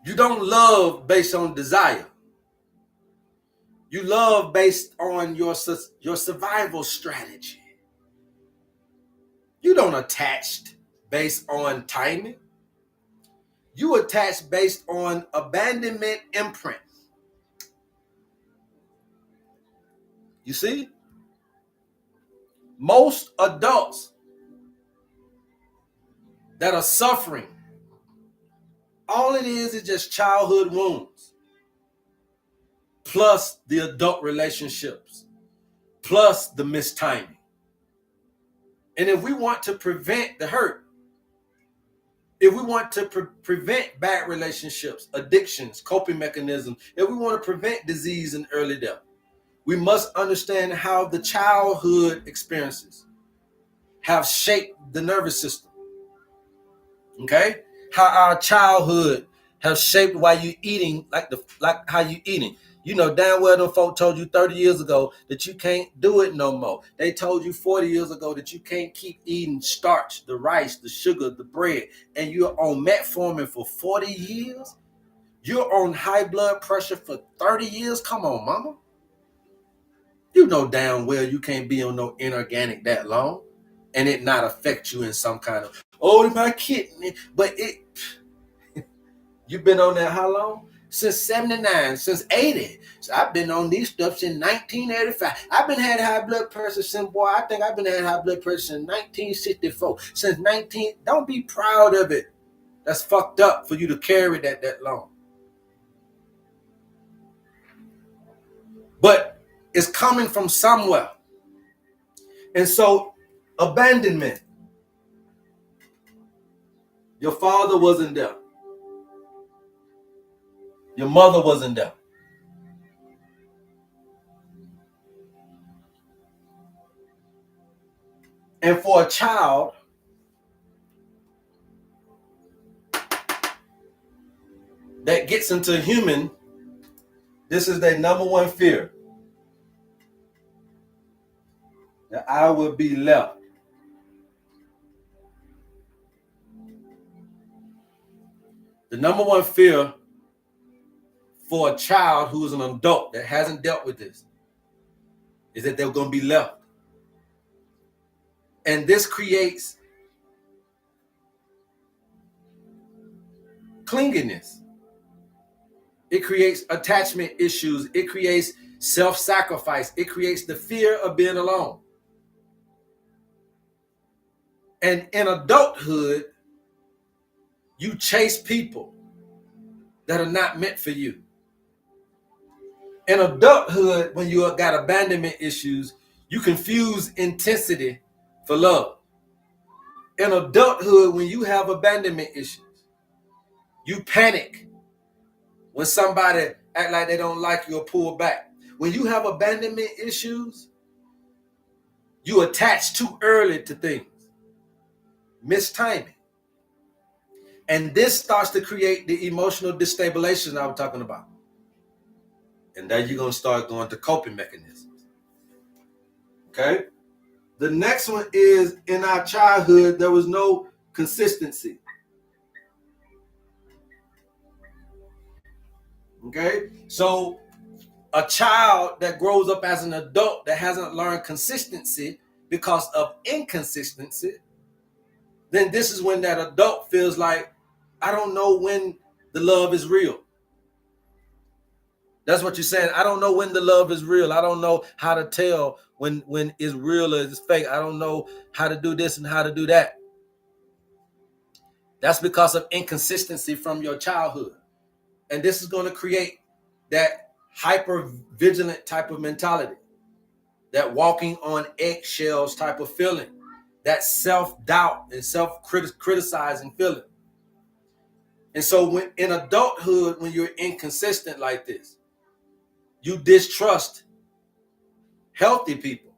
S1: You don't love based on desire. You love based on your survival strategy. You don't attach based on timing. You attach based on abandonment imprint. You see? Most adults that are suffering, all it is just childhood wounds, plus the adult relationships, plus the mistiming. And if we want to prevent the hurt, if we want to prevent bad relationships, addictions, coping mechanisms, if we want to prevent disease and early death, we must understand how the childhood experiences have shaped the nervous system. Okay? How our childhood has shaped why you eating like how you eating. You know damn well them folk told you 30 years ago that you can't do it no more. They told you 40 years ago that you can't keep eating starch, the rice, the sugar, the bread, and you're on metformin for 40 years? You're on high blood pressure for 30 years? Come on, mama. You know damn well you can't be on no inorganic that long and it not affect you in some kind of, oh, my kidney. But you've been on that how long? Since 79, since 80. So I've been on these stuff since 1985. I've been had high blood pressure since, boy, I think I've been had high blood pressure since 1964. Don't be proud of it. That's fucked up for you to carry that long. But it's coming from somewhere. And so, abandonment. Your father wasn't there. Your mother wasn't there. And for a child, that gets into human, this is their number one fear. That I will be left. The number one fear for a child who is an adult that hasn't dealt with this is that they're going to be left. And this creates clinginess. It creates attachment issues. It creates self-sacrifice. It creates the fear of being alone. And in adulthood, you chase people that are not meant for you. In adulthood, when you got abandonment issues, you confuse intensity for love. In adulthood, when you have abandonment issues, you panic when somebody act like they don't like you or pull back. When you have abandonment issues, you attach too early to things. Mistiming. And this starts to create the emotional destabilization I was talking about. And then you're going to start going to coping mechanisms. Okay? The next one is, in our childhood, there was no consistency. Okay? So a child that grows up as an adult that hasn't learned consistency because of inconsistency, then this is when that adult feels like, I don't know when the love is real. That's what you're saying. I don't know when the love is real. I don't know how to tell when it's real or it's fake. I don't know how to do this and how to do that. That's because of inconsistency from your childhood. And this is going to create that hyper vigilant type of mentality, that walking on eggshells type of feeling, that self-doubt and self-criticizing feeling. And so when in adulthood, when you're inconsistent like this, you distrust healthy people.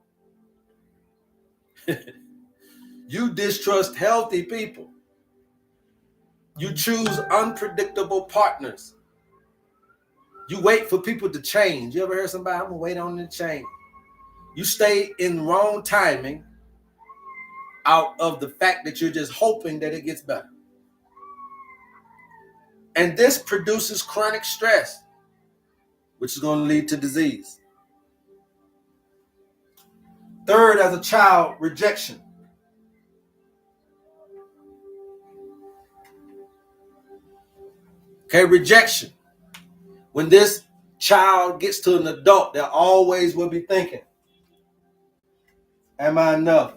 S1: You distrust healthy people. You choose unpredictable partners. You wait for people to change. You ever heard somebody, I'm going to wait on them to change? You stay in wrong timing out of the fact that you're just hoping that it gets better. And this produces chronic stress, which is going to lead to disease. Third, as a child, rejection. Okay, rejection. When this child gets to an adult, they always will be thinking, am I enough?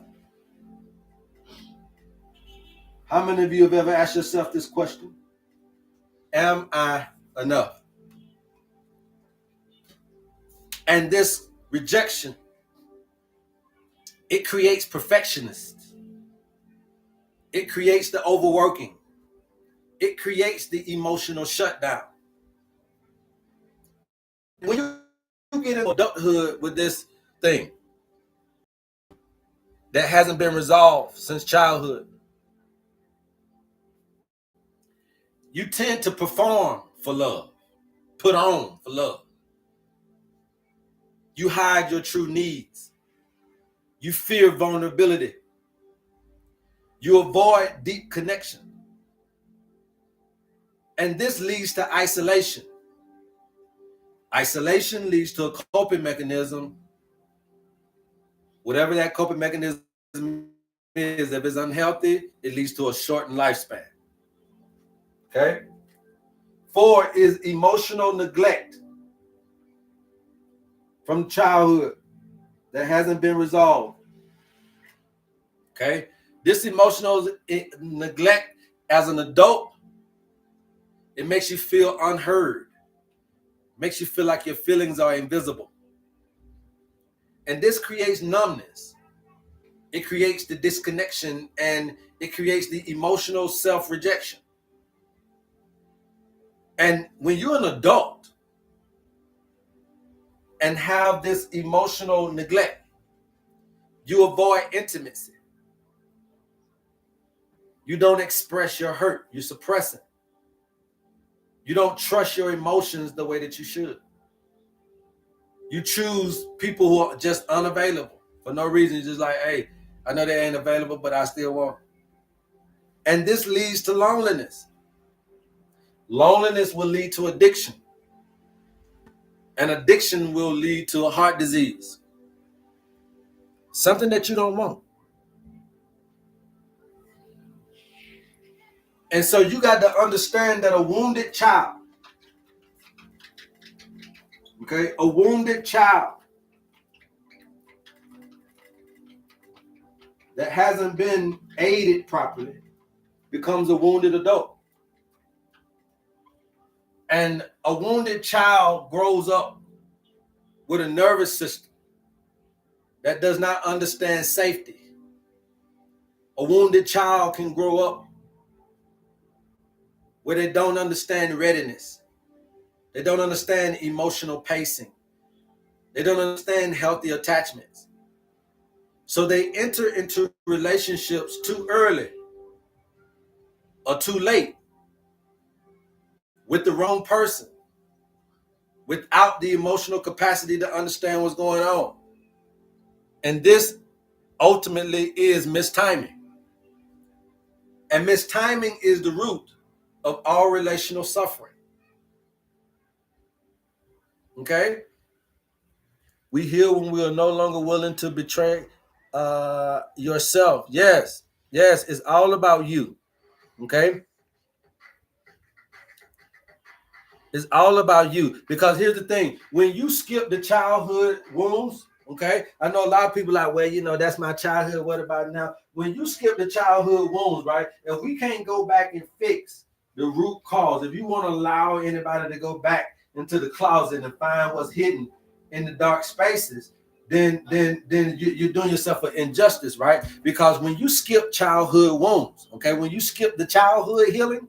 S1: How many of you have ever asked yourself this question? Am I enough? And this rejection, it creates perfectionists. It creates the overworking. It creates the emotional shutdown. When you get into adulthood with this thing that hasn't been resolved since childhood, you tend to perform for love, put on for love. You hide your true needs. You fear vulnerability. You avoid deep connection. And this leads to isolation. Isolation leads to a coping mechanism. Whatever that coping mechanism is, if it's unhealthy, it leads to a shortened lifespan. Okay? 4 is emotional neglect from childhood that hasn't been resolved. Okay? This emotional neglect as an adult, it makes you feel unheard. Makes you feel like your feelings are invisible. And this creates numbness. It creates the disconnection, and it creates the emotional self-rejection. And when you're an adult and have this emotional neglect, you avoid intimacy. You don't express your hurt. You suppress it. You don't trust your emotions the way that you should. You choose people who are just unavailable for no reason. You're just like, hey, I know they ain't available, but I still want. And this leads to loneliness. Loneliness will lead to addiction. And addiction will lead to a heart disease. Something that you don't want. And so you got to understand that a wounded child, okay, a wounded child that hasn't been aided properly becomes a wounded adult. And a wounded child grows up with a nervous system that does not understand safety. A wounded child can grow up where they don't understand readiness. They don't understand emotional pacing. They don't understand healthy attachments. So they enter into relationships too early or too late with the wrong person, without the emotional capacity to understand what's going on. And this ultimately is mistiming. And mistiming is the root of all relational suffering. Okay? We heal when we are no longer willing to betray yourself. Yes, it's all about you. Okay? It's all about you. Because here's the thing. When you skip the childhood wounds, okay? I know a lot of people like, well, that's my childhood. What about now? When you skip the childhood wounds, right? If we can't go back and fix the root cause, if you want to allow anybody to go back into the closet and find what's hidden in the dark spaces, then you're doing yourself an injustice, right? Because when you skip childhood wounds, okay, when you skip the childhood healing,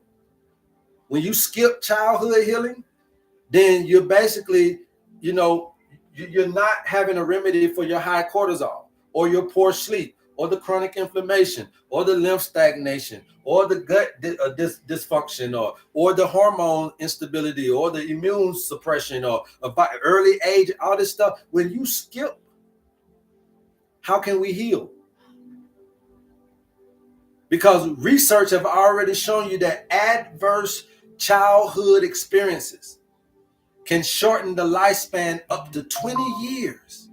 S1: then you're basically, you're not having a remedy for your high cortisol or your poor sleep or the chronic inflammation or the lymph stagnation or the gut dysfunction or the hormone instability or the immune suppression or about early age, all this stuff. When you skip, how can we heal? Because research have already shown you that adverse childhood experiences can shorten the lifespan up to 20 years.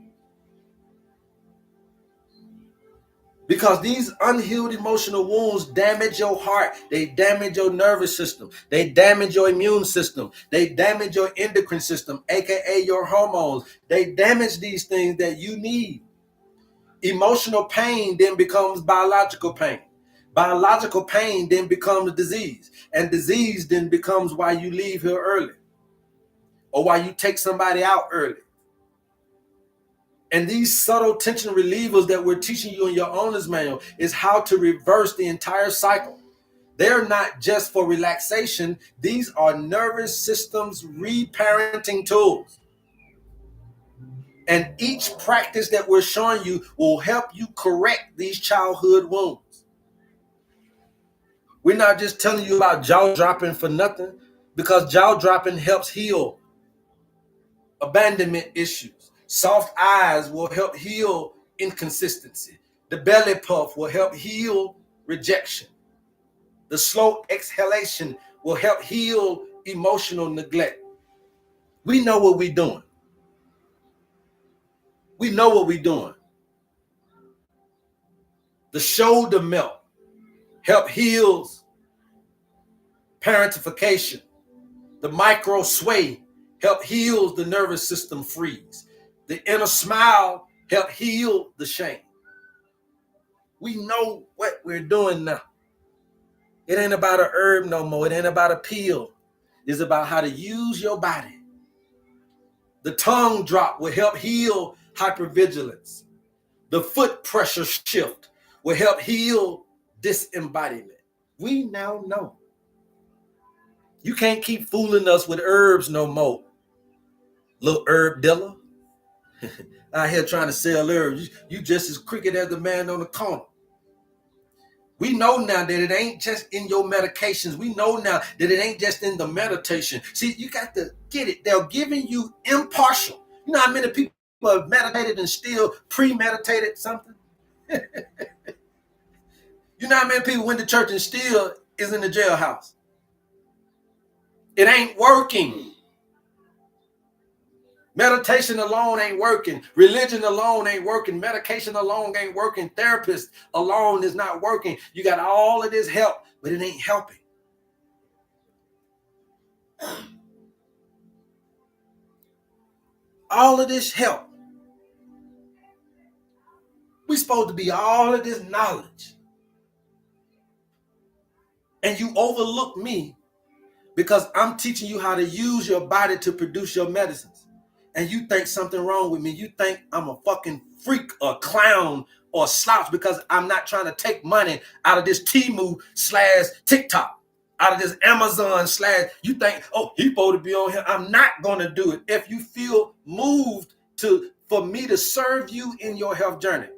S1: Because these unhealed emotional wounds damage your heart. They damage your nervous system. They damage your immune system. They damage your endocrine system, aka your hormones. They damage these things that you need. Emotional pain then becomes biological pain. Biological pain then becomes disease. And disease then becomes why you leave here early, or why you take somebody out early. And these subtle tension relievers that we're teaching you in your owner's manual is how to reverse the entire cycle. They're not just for relaxation. These are nervous systems reparenting tools. And each practice that we're showing you will help you correct these childhood wounds. We're not just telling you about jaw dropping for nothing, because jaw dropping helps heal abandonment issues. Soft eyes will help heal inconsistency. The belly puff will help heal rejection. The slow exhalation will help heal emotional neglect. We know what we're doing. We know what we're doing. The shoulder melt help heals parentification. The micro sway help heals the nervous system freeze. The inner smile help heal the shame. We know what we're doing now. It ain't about a herb no more. It ain't about a pill. It's about how to use your body. The tongue drop will help heal hypervigilance. The foot pressure shift will help heal disembodiment. We now know. You can't keep fooling us with herbs no more. Little herb dealer. Out here trying to sell herbs. You just as crooked as the man on the corner. We know now that it ain't just in your medications. We know now that it ain't just in the meditation. See, you got to get it. They're giving you impartial. You know how many people have meditated and still premeditated something? You know how many people went to church and still is in the jailhouse? It ain't working. Meditation alone ain't working. Religion alone ain't working. Medication alone ain't working. Therapist alone is not working. You got all of this help, but it ain't helping. All of this help. We're supposed to be all of this knowledge. And you overlook me because I'm teaching you how to use your body to produce your medicines. And you think something wrong with me. You think I'm a fucking freak or clown or slouch because I'm not trying to take money out of this Temu/TikTok, out of this Amazon/. You think, oh, he's supposed to be on here. I'm not going to do it. If you feel moved for me to serve you in your health journey,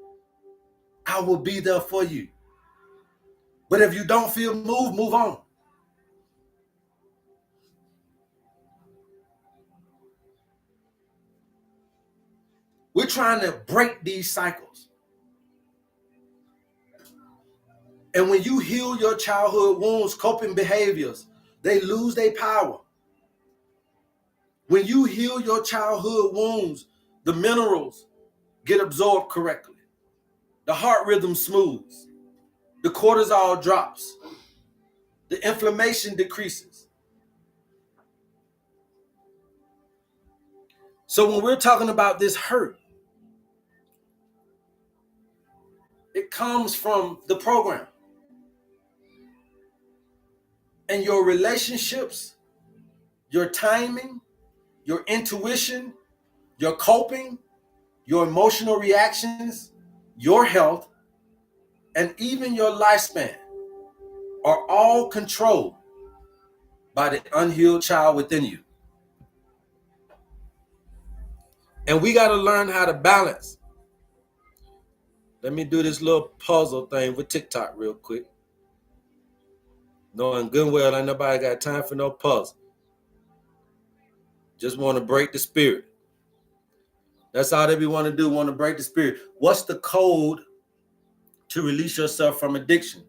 S1: I will be there for you. But if you don't feel moved, move on. We're trying to break these cycles. And when you heal your childhood wounds, coping behaviors, they lose their power. When you heal your childhood wounds, the minerals get absorbed correctly. The heart rhythm smooths. The cortisol drops. The inflammation decreases. So when we're talking about this hurt, it comes from the program. And your relationships, your timing, your intuition, your coping, your emotional reactions, your health, and even your lifespan are all controlled by the unhealed child within you. And we got to learn how to balance. Let me do this little puzzle thing with TikTok real quick. Knowing good and well, ain't nobody got time for no puzzle. Just want to break the spirit. That's all that we want to do, want to break the spirit. What's the code to release yourself from addiction?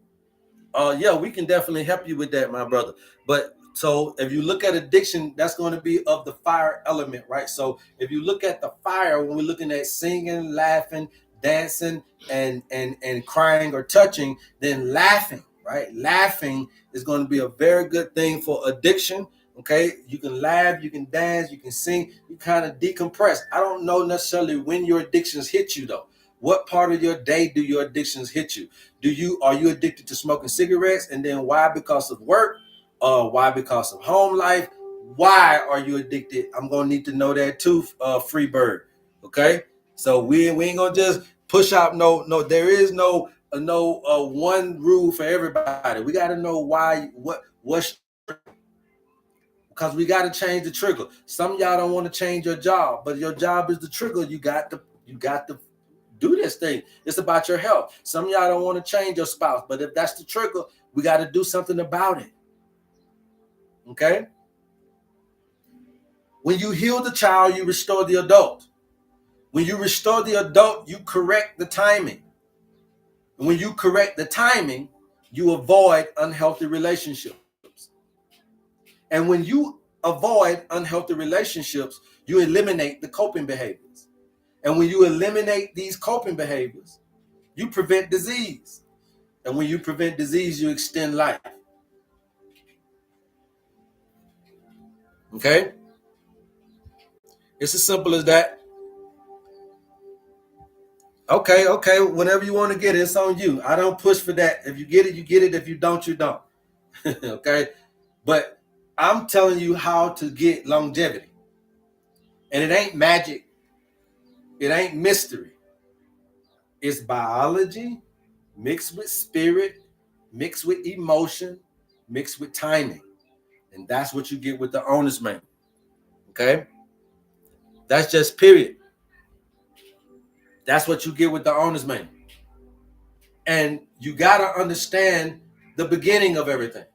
S1: Yeah, we can definitely help you with that, my brother. But so if you look at addiction, that's going to be of the fire element, right? So if you look at the fire, when we're looking at singing, laughing, dancing and crying or touching than laughing, right? Laughing is going to be a very good thing for addiction. Okay, you can laugh, you can dance, you can sing, you kind of decompress. I don't know necessarily when your addictions hit you though. What part of your day do your addictions hit you? Are you addicted to smoking cigarettes, and then why? Because of work, why? Because of home life. Why are you addicted? I'm gonna need to know that too, free bird. Okay, so we ain't gonna just push out no. There is no one rule for everybody. We got to know why. What's because we got to change the trigger. Some of y'all don't want to change your job, but your job is the trigger. You got to do this thing. It's about your health. Some of y'all don't want to change your spouse, but if that's the trigger, we got to do something about it. Okay? When you heal the child, you restore the adult. When you restore the adult, you correct the timing. And when you correct the timing, you avoid unhealthy relationships. And when you avoid unhealthy relationships, you eliminate the coping behaviors. And when you eliminate these coping behaviors, you prevent disease. And when you prevent disease, you extend life. Okay? It's as simple as that. Okay. Whenever you want to get it, it's on you. I don't push for that. If you get it, you get it. If you don't, you don't. Okay? But I'm telling you how to get longevity. And it ain't magic. It ain't mystery. It's biology mixed with spirit, mixed with emotion, mixed with timing. And that's what you get with the owner's manual. Okay? That's just period. That's what you get with the owner's manual. And you got to understand the beginning of everything.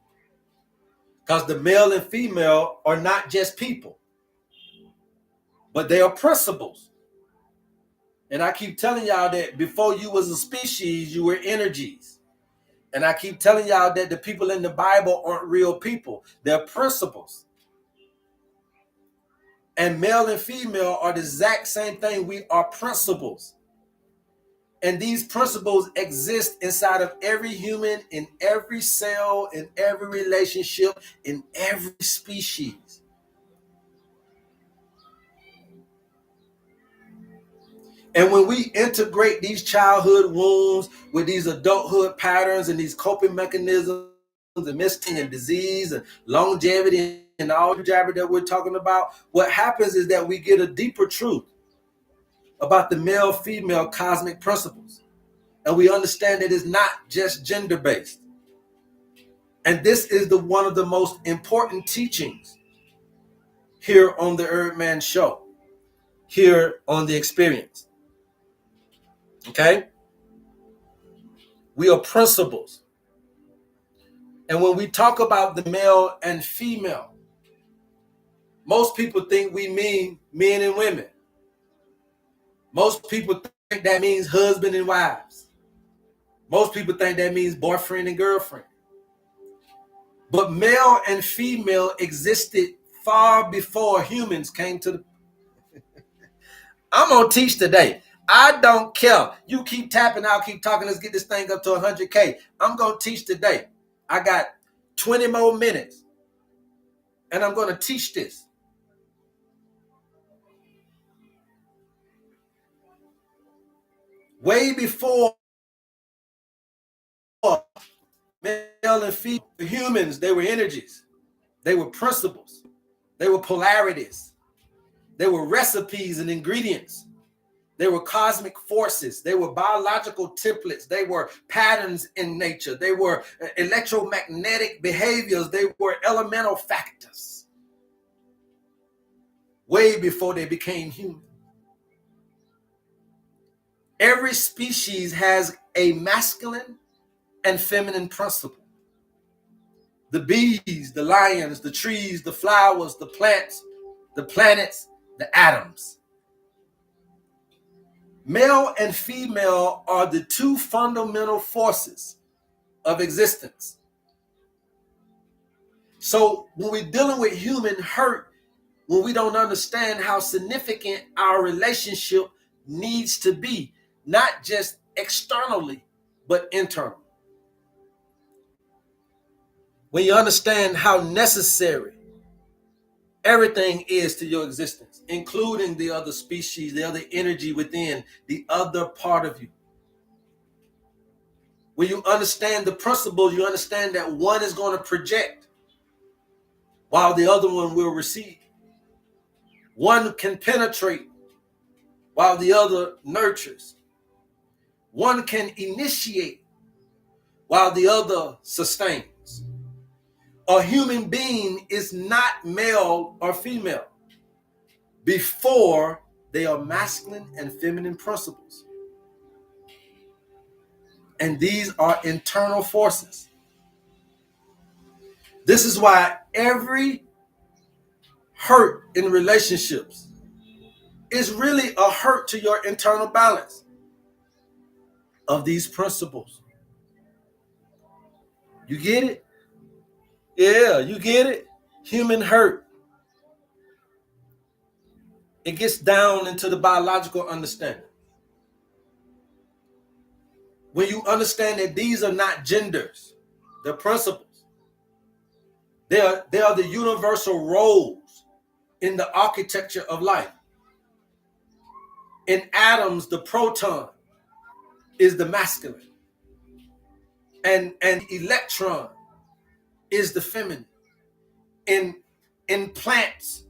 S1: Because the male and female are not just people, but they are principles. And I keep telling y'all that before you was a species, you were energies. And I keep telling y'all that the people in the Bible aren't real people. They're principles. And male and female are the exact same thing. We are principles. And these principles exist inside of every human, in every cell, in every relationship, in every species. And when we integrate these childhood wounds with these adulthood patterns and these coping mechanisms and misting and disease and longevity and all the jabber that we're talking about, what happens is that we get a deeper truth about the male-female cosmic principles. And we understand that it's not just gender-based. And this is one of the most important teachings here on the HerbMan Show, here on The Experience. Okay? We are principles. And when we talk about the male and female, most people think we mean men and women. Most people think that means husband and wives. Most people think that means boyfriend and girlfriend. But male and female existed far before humans came to the... I'm going to teach today. I don't care. You keep tapping, I'll keep talking. Let's get this thing up to 100K. I'm going to teach today. I got 20 more minutes. And I'm going to teach this. Way before male and female humans, they were energies. They were principles. They were polarities. They were recipes and ingredients. They were cosmic forces. They were biological templates. They were patterns in nature. They were electromagnetic behaviors. They were elemental factors. Way before they became human. Every species has a masculine and feminine principle. The bees, the lions, the trees, the flowers, the plants, the planets, the atoms. Male and female are the two fundamental forces of existence. So when we're dealing with human hurt, when we don't understand how significant our relationship needs to be, not just externally, but internally. When you understand how necessary everything is to your existence, including the other species, the other energy within, the other part of you. When you understand the principle, you understand that one is going to project while the other one will receive. One can penetrate while the other nurtures. One can initiate while the other sustains. A human being is not male or female before they are masculine and feminine principles. And these are internal forces. This is why every hurt in relationships is really a hurt to your internal balance of these principles. You get it? Yeah, you get it? Human hurt. It gets down into the biological understanding. When you understand that these are not genders, they're principles. They are the universal roles in the architecture of life. In atoms, the proton is the masculine, and electron is the feminine. In plants,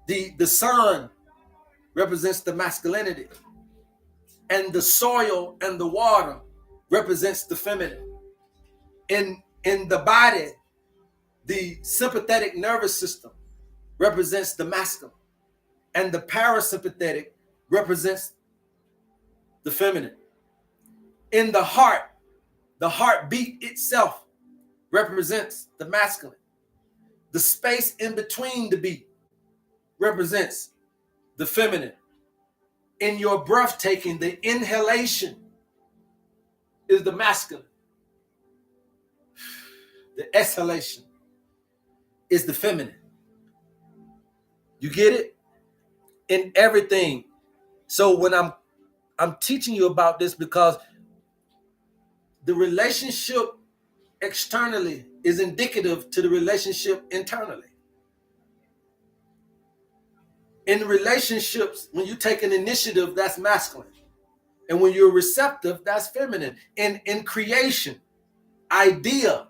S1: the sun represents the masculinity, and the soil and the water represents the feminine. In the body, the sympathetic nervous system represents the masculine, and the parasympathetic represents the feminine. In the heartbeat itself represents the masculine. The space in between the beat represents the feminine. In your breathtaking, the inhalation is the masculine. The exhalation is the feminine. You get it? In everything. So when I'm teaching you about this, because the relationship externally is indicative to the relationship internally. In relationships, when you take an initiative, that's masculine. And when you're receptive, that's feminine. In creation, idea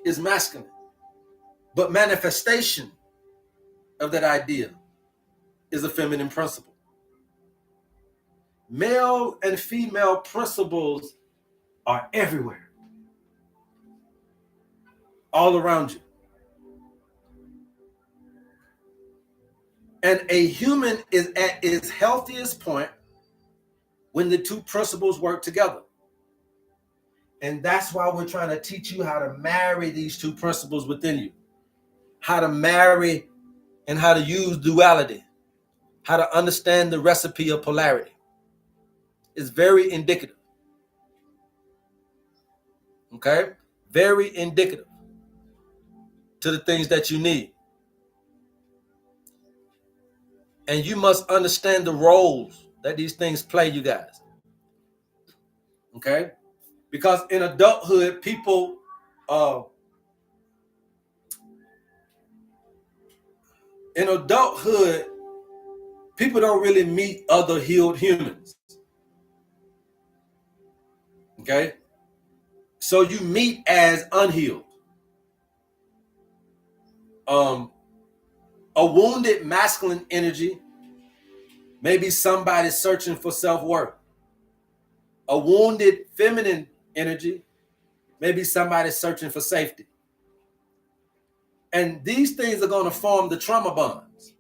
S1: is masculine. But manifestation of that idea is a feminine principle. Male and female principles are everywhere, all around you. And a human is at its healthiest point when the two principles work together. And that's why we're trying to teach you how to marry these two principles within you, how to marry and how to use duality, how to understand the recipe of polarity. It's very indicative. Okay? Very indicative to the things that you need. And you must understand the roles that these things play, you guys. Okay? Because in adulthood, people don't really meet other healed humans. Okay? So you meet as unhealed. A wounded masculine energy may be somebody searching for self-worth. A wounded feminine energy may be somebody searching for safety. And these things are going to form the trauma bonds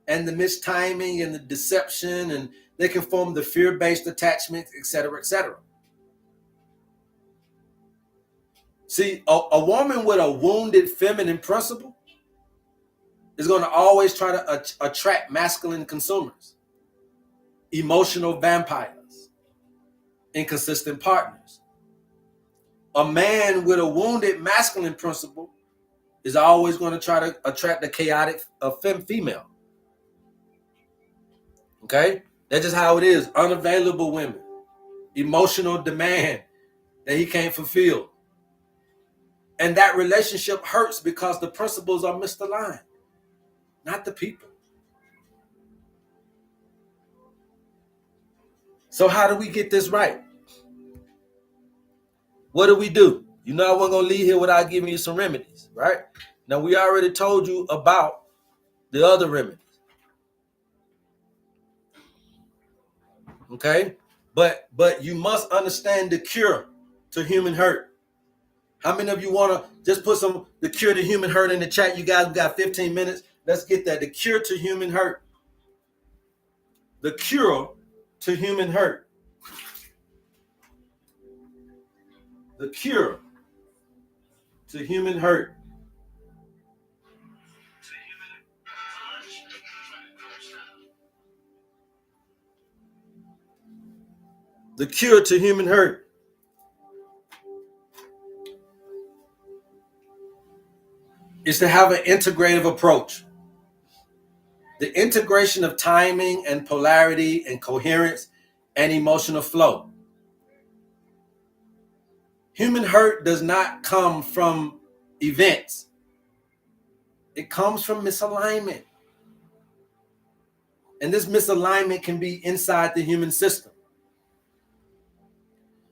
S1: and the mistiming and the deception, and they can form the fear-based attachments, et cetera, et cetera. See, a woman with a wounded feminine principle is going to always try to attract masculine consumers, emotional vampires, inconsistent partners. A man with a wounded masculine principle is always going to try to attract the chaotic female. Okay? That's just how it is. Unavailable women, emotional demand that he can't fulfill. And that relationship hurts because the principles are misaligned, not the people. So how do we get this right? What do? You know I wasn't going to leave here without giving you some remedies, right? Now, we already told you about the other remedies. Okay? But you must understand the cure to human hurt. How many of you want to just put the cure to human hurt in the chat? You guys, we got 15 minutes. Let's get that. The cure to human hurt. The cure to human hurt. The cure to human hurt. The cure to human hurt is to have an integrative approach. The integration of timing and polarity and coherence and emotional flow. Human hurt does not come from events. It comes from misalignment. And this misalignment can be inside the human system.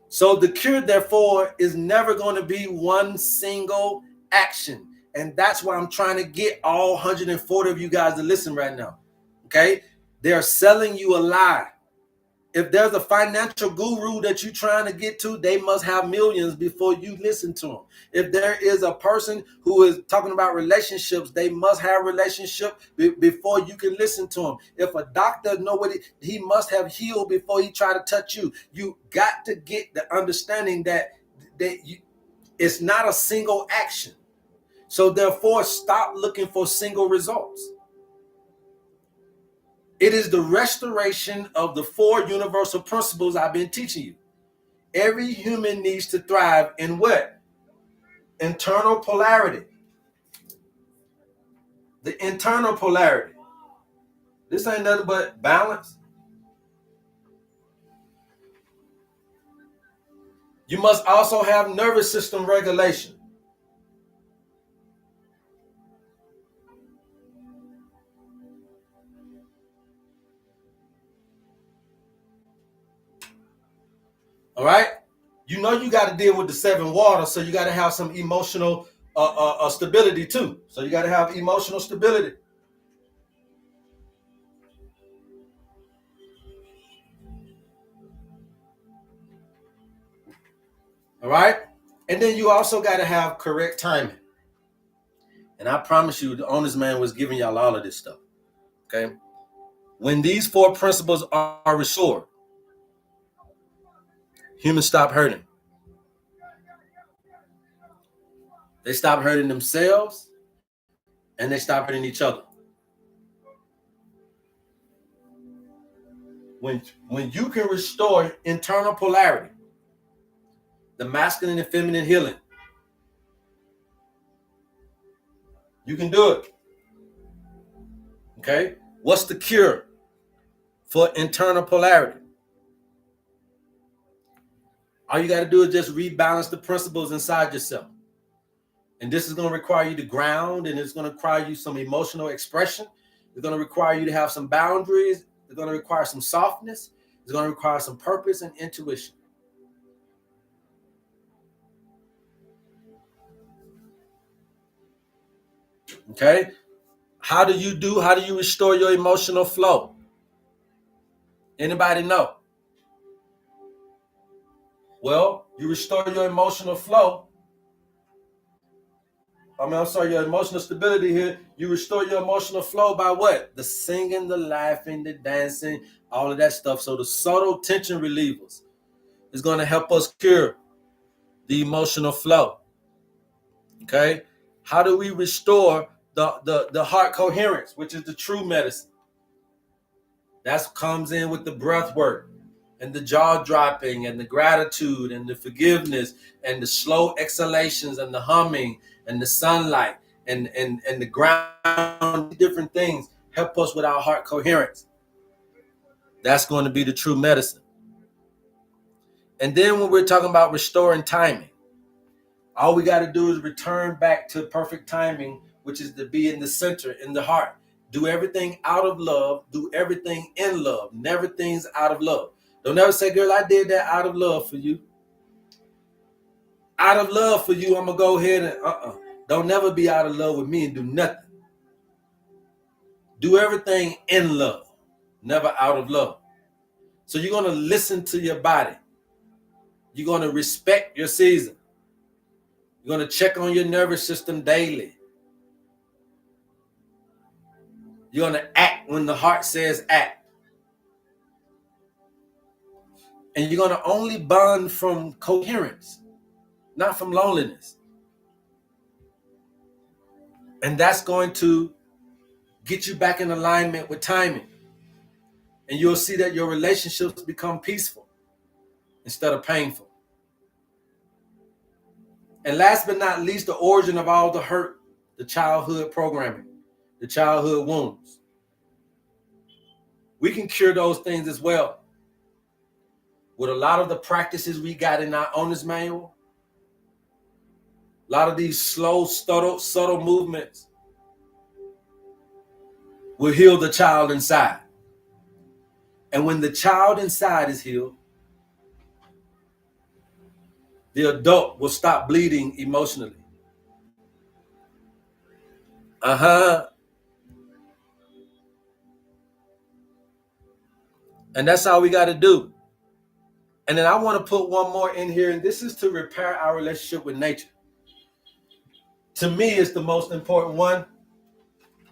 S1: So the cure, therefore, is never going to be one single action. And that's why I'm trying to get all 140 of you guys to listen right now. Okay? They're selling you a lie. If there's a financial guru that you're trying to get to, they must have millions before you listen to them. If there is a person who is talking about relationships, they must have relationship before you can listen to them. If a doctor know what he must have healed before he try to touch you. You got to get the understanding that it's not a single action. So therefore, stop looking for single results. It is the restoration of the 4 universal principles I've been teaching you. Every human needs to thrive in what? Internal polarity. The internal polarity. This ain't nothing but balance. You must also have nervous system regulation. All right? You know you got to deal with the 7 waters, so you got to have some emotional stability too. So you got to have emotional stability. All right? And then you also got to have correct timing. And I promise you, the Honest Man was giving y'all all of this stuff. Okay? When these 4 principles are restored, humans stop hurting. They stop hurting themselves and they stop hurting each other. When you can restore internal polarity, the masculine and feminine healing, you can do it. Okay? What's the cure for internal polarity? All you got to do is just rebalance the principles inside yourself. And this is going to require you to ground, and it's going to require you some emotional expression. It's going to require you to have some boundaries. It's going to require some softness. It's going to require some purpose and intuition. Okay? How do you restore your emotional flow? Anybody know? Well, you restore your emotional flow. Your emotional stability here. You restore your emotional flow by what? The singing, the laughing, the dancing, all of that stuff. So the subtle tension relievers is going to help us cure the emotional flow. Okay? How do we restore the heart coherence, which is the true medicine? That comes in with the breath work and the jaw dropping and the gratitude and the forgiveness and the slow exhalations and the humming and the sunlight and the ground. Different things help us with our heart coherence. That's going to be the true medicine. And then when we're talking about restoring timing, all we got to do is return back to perfect timing, which is to be in the center, in the heart. Do everything out of love. Do everything in love. Never things out of love. Don't ever say, girl, I did that out of love for you. Out of love for you, I'm going to go ahead and Don't never be out of love with me and do nothing. Do everything in love, never out of love. So you're going to listen to your body. You're going to respect your season. You're going to check on your nervous system daily. You're going to act when the heart says act. And you're going to only bond from coherence, not from loneliness. And that's going to get you back in alignment with timing. And you'll see that your relationships become peaceful instead of painful. And last but not least, the origin of all the hurt, the childhood programming, the childhood wounds. We can cure those things as well. With a lot of the practices we got in our owner's manual, a lot of these slow, subtle movements will heal the child inside. And when the child inside is healed, the adult will stop bleeding emotionally. And that's all we got to do. And then I want to put one more in here, and this is to repair our relationship with nature. To me, it's the most important one,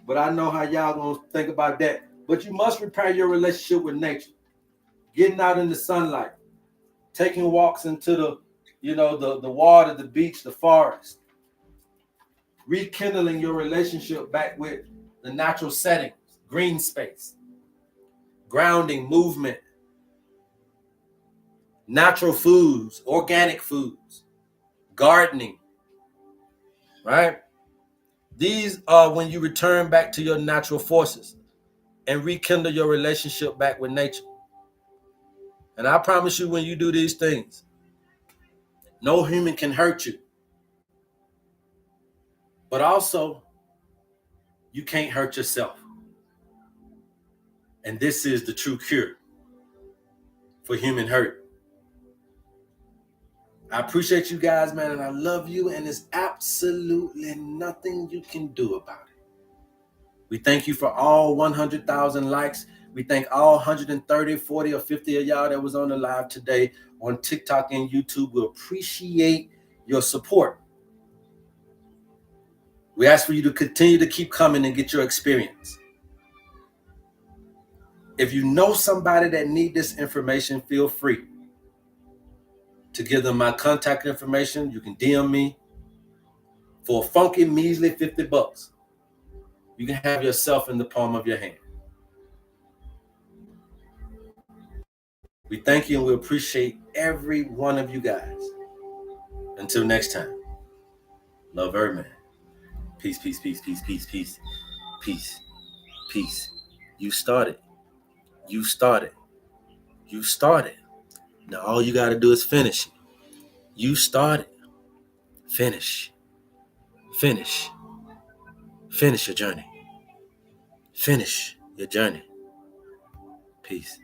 S1: but I know how y'all gonna think about that. But you must repair your relationship with nature. Getting out in the sunlight, taking walks into the water, the beach, the forest, rekindling your relationship back with the natural settings, green space, grounding, movement, natural foods, organic foods, gardening, right? These are when you return back to your natural forces and rekindle your relationship back with nature. And I promise you, when you do these things, no human can hurt you. But also, you can't hurt yourself. And this is the true cure for human hurt. I appreciate you guys, man, and I love you, and there's absolutely nothing you can do about it. We thank you for all 100,000 likes. We thank all 130, 40, or 50 of y'all that was on the live today on TikTok and YouTube. We appreciate your support. We ask for you to continue to keep coming and get your experience. If you know somebody that need this information, feel free to give them my contact information. You can DM me for a funky, measly $50. You can have yourself in the palm of your hand. We thank you and we appreciate every one of you guys. Until next time, love HerbMan. Peace, peace, peace, peace, peace, peace, peace, peace. You started. You started. You started. Now all you got to do is finish. You started. Finish. Finish. Finish your journey. Finish your journey. Peace.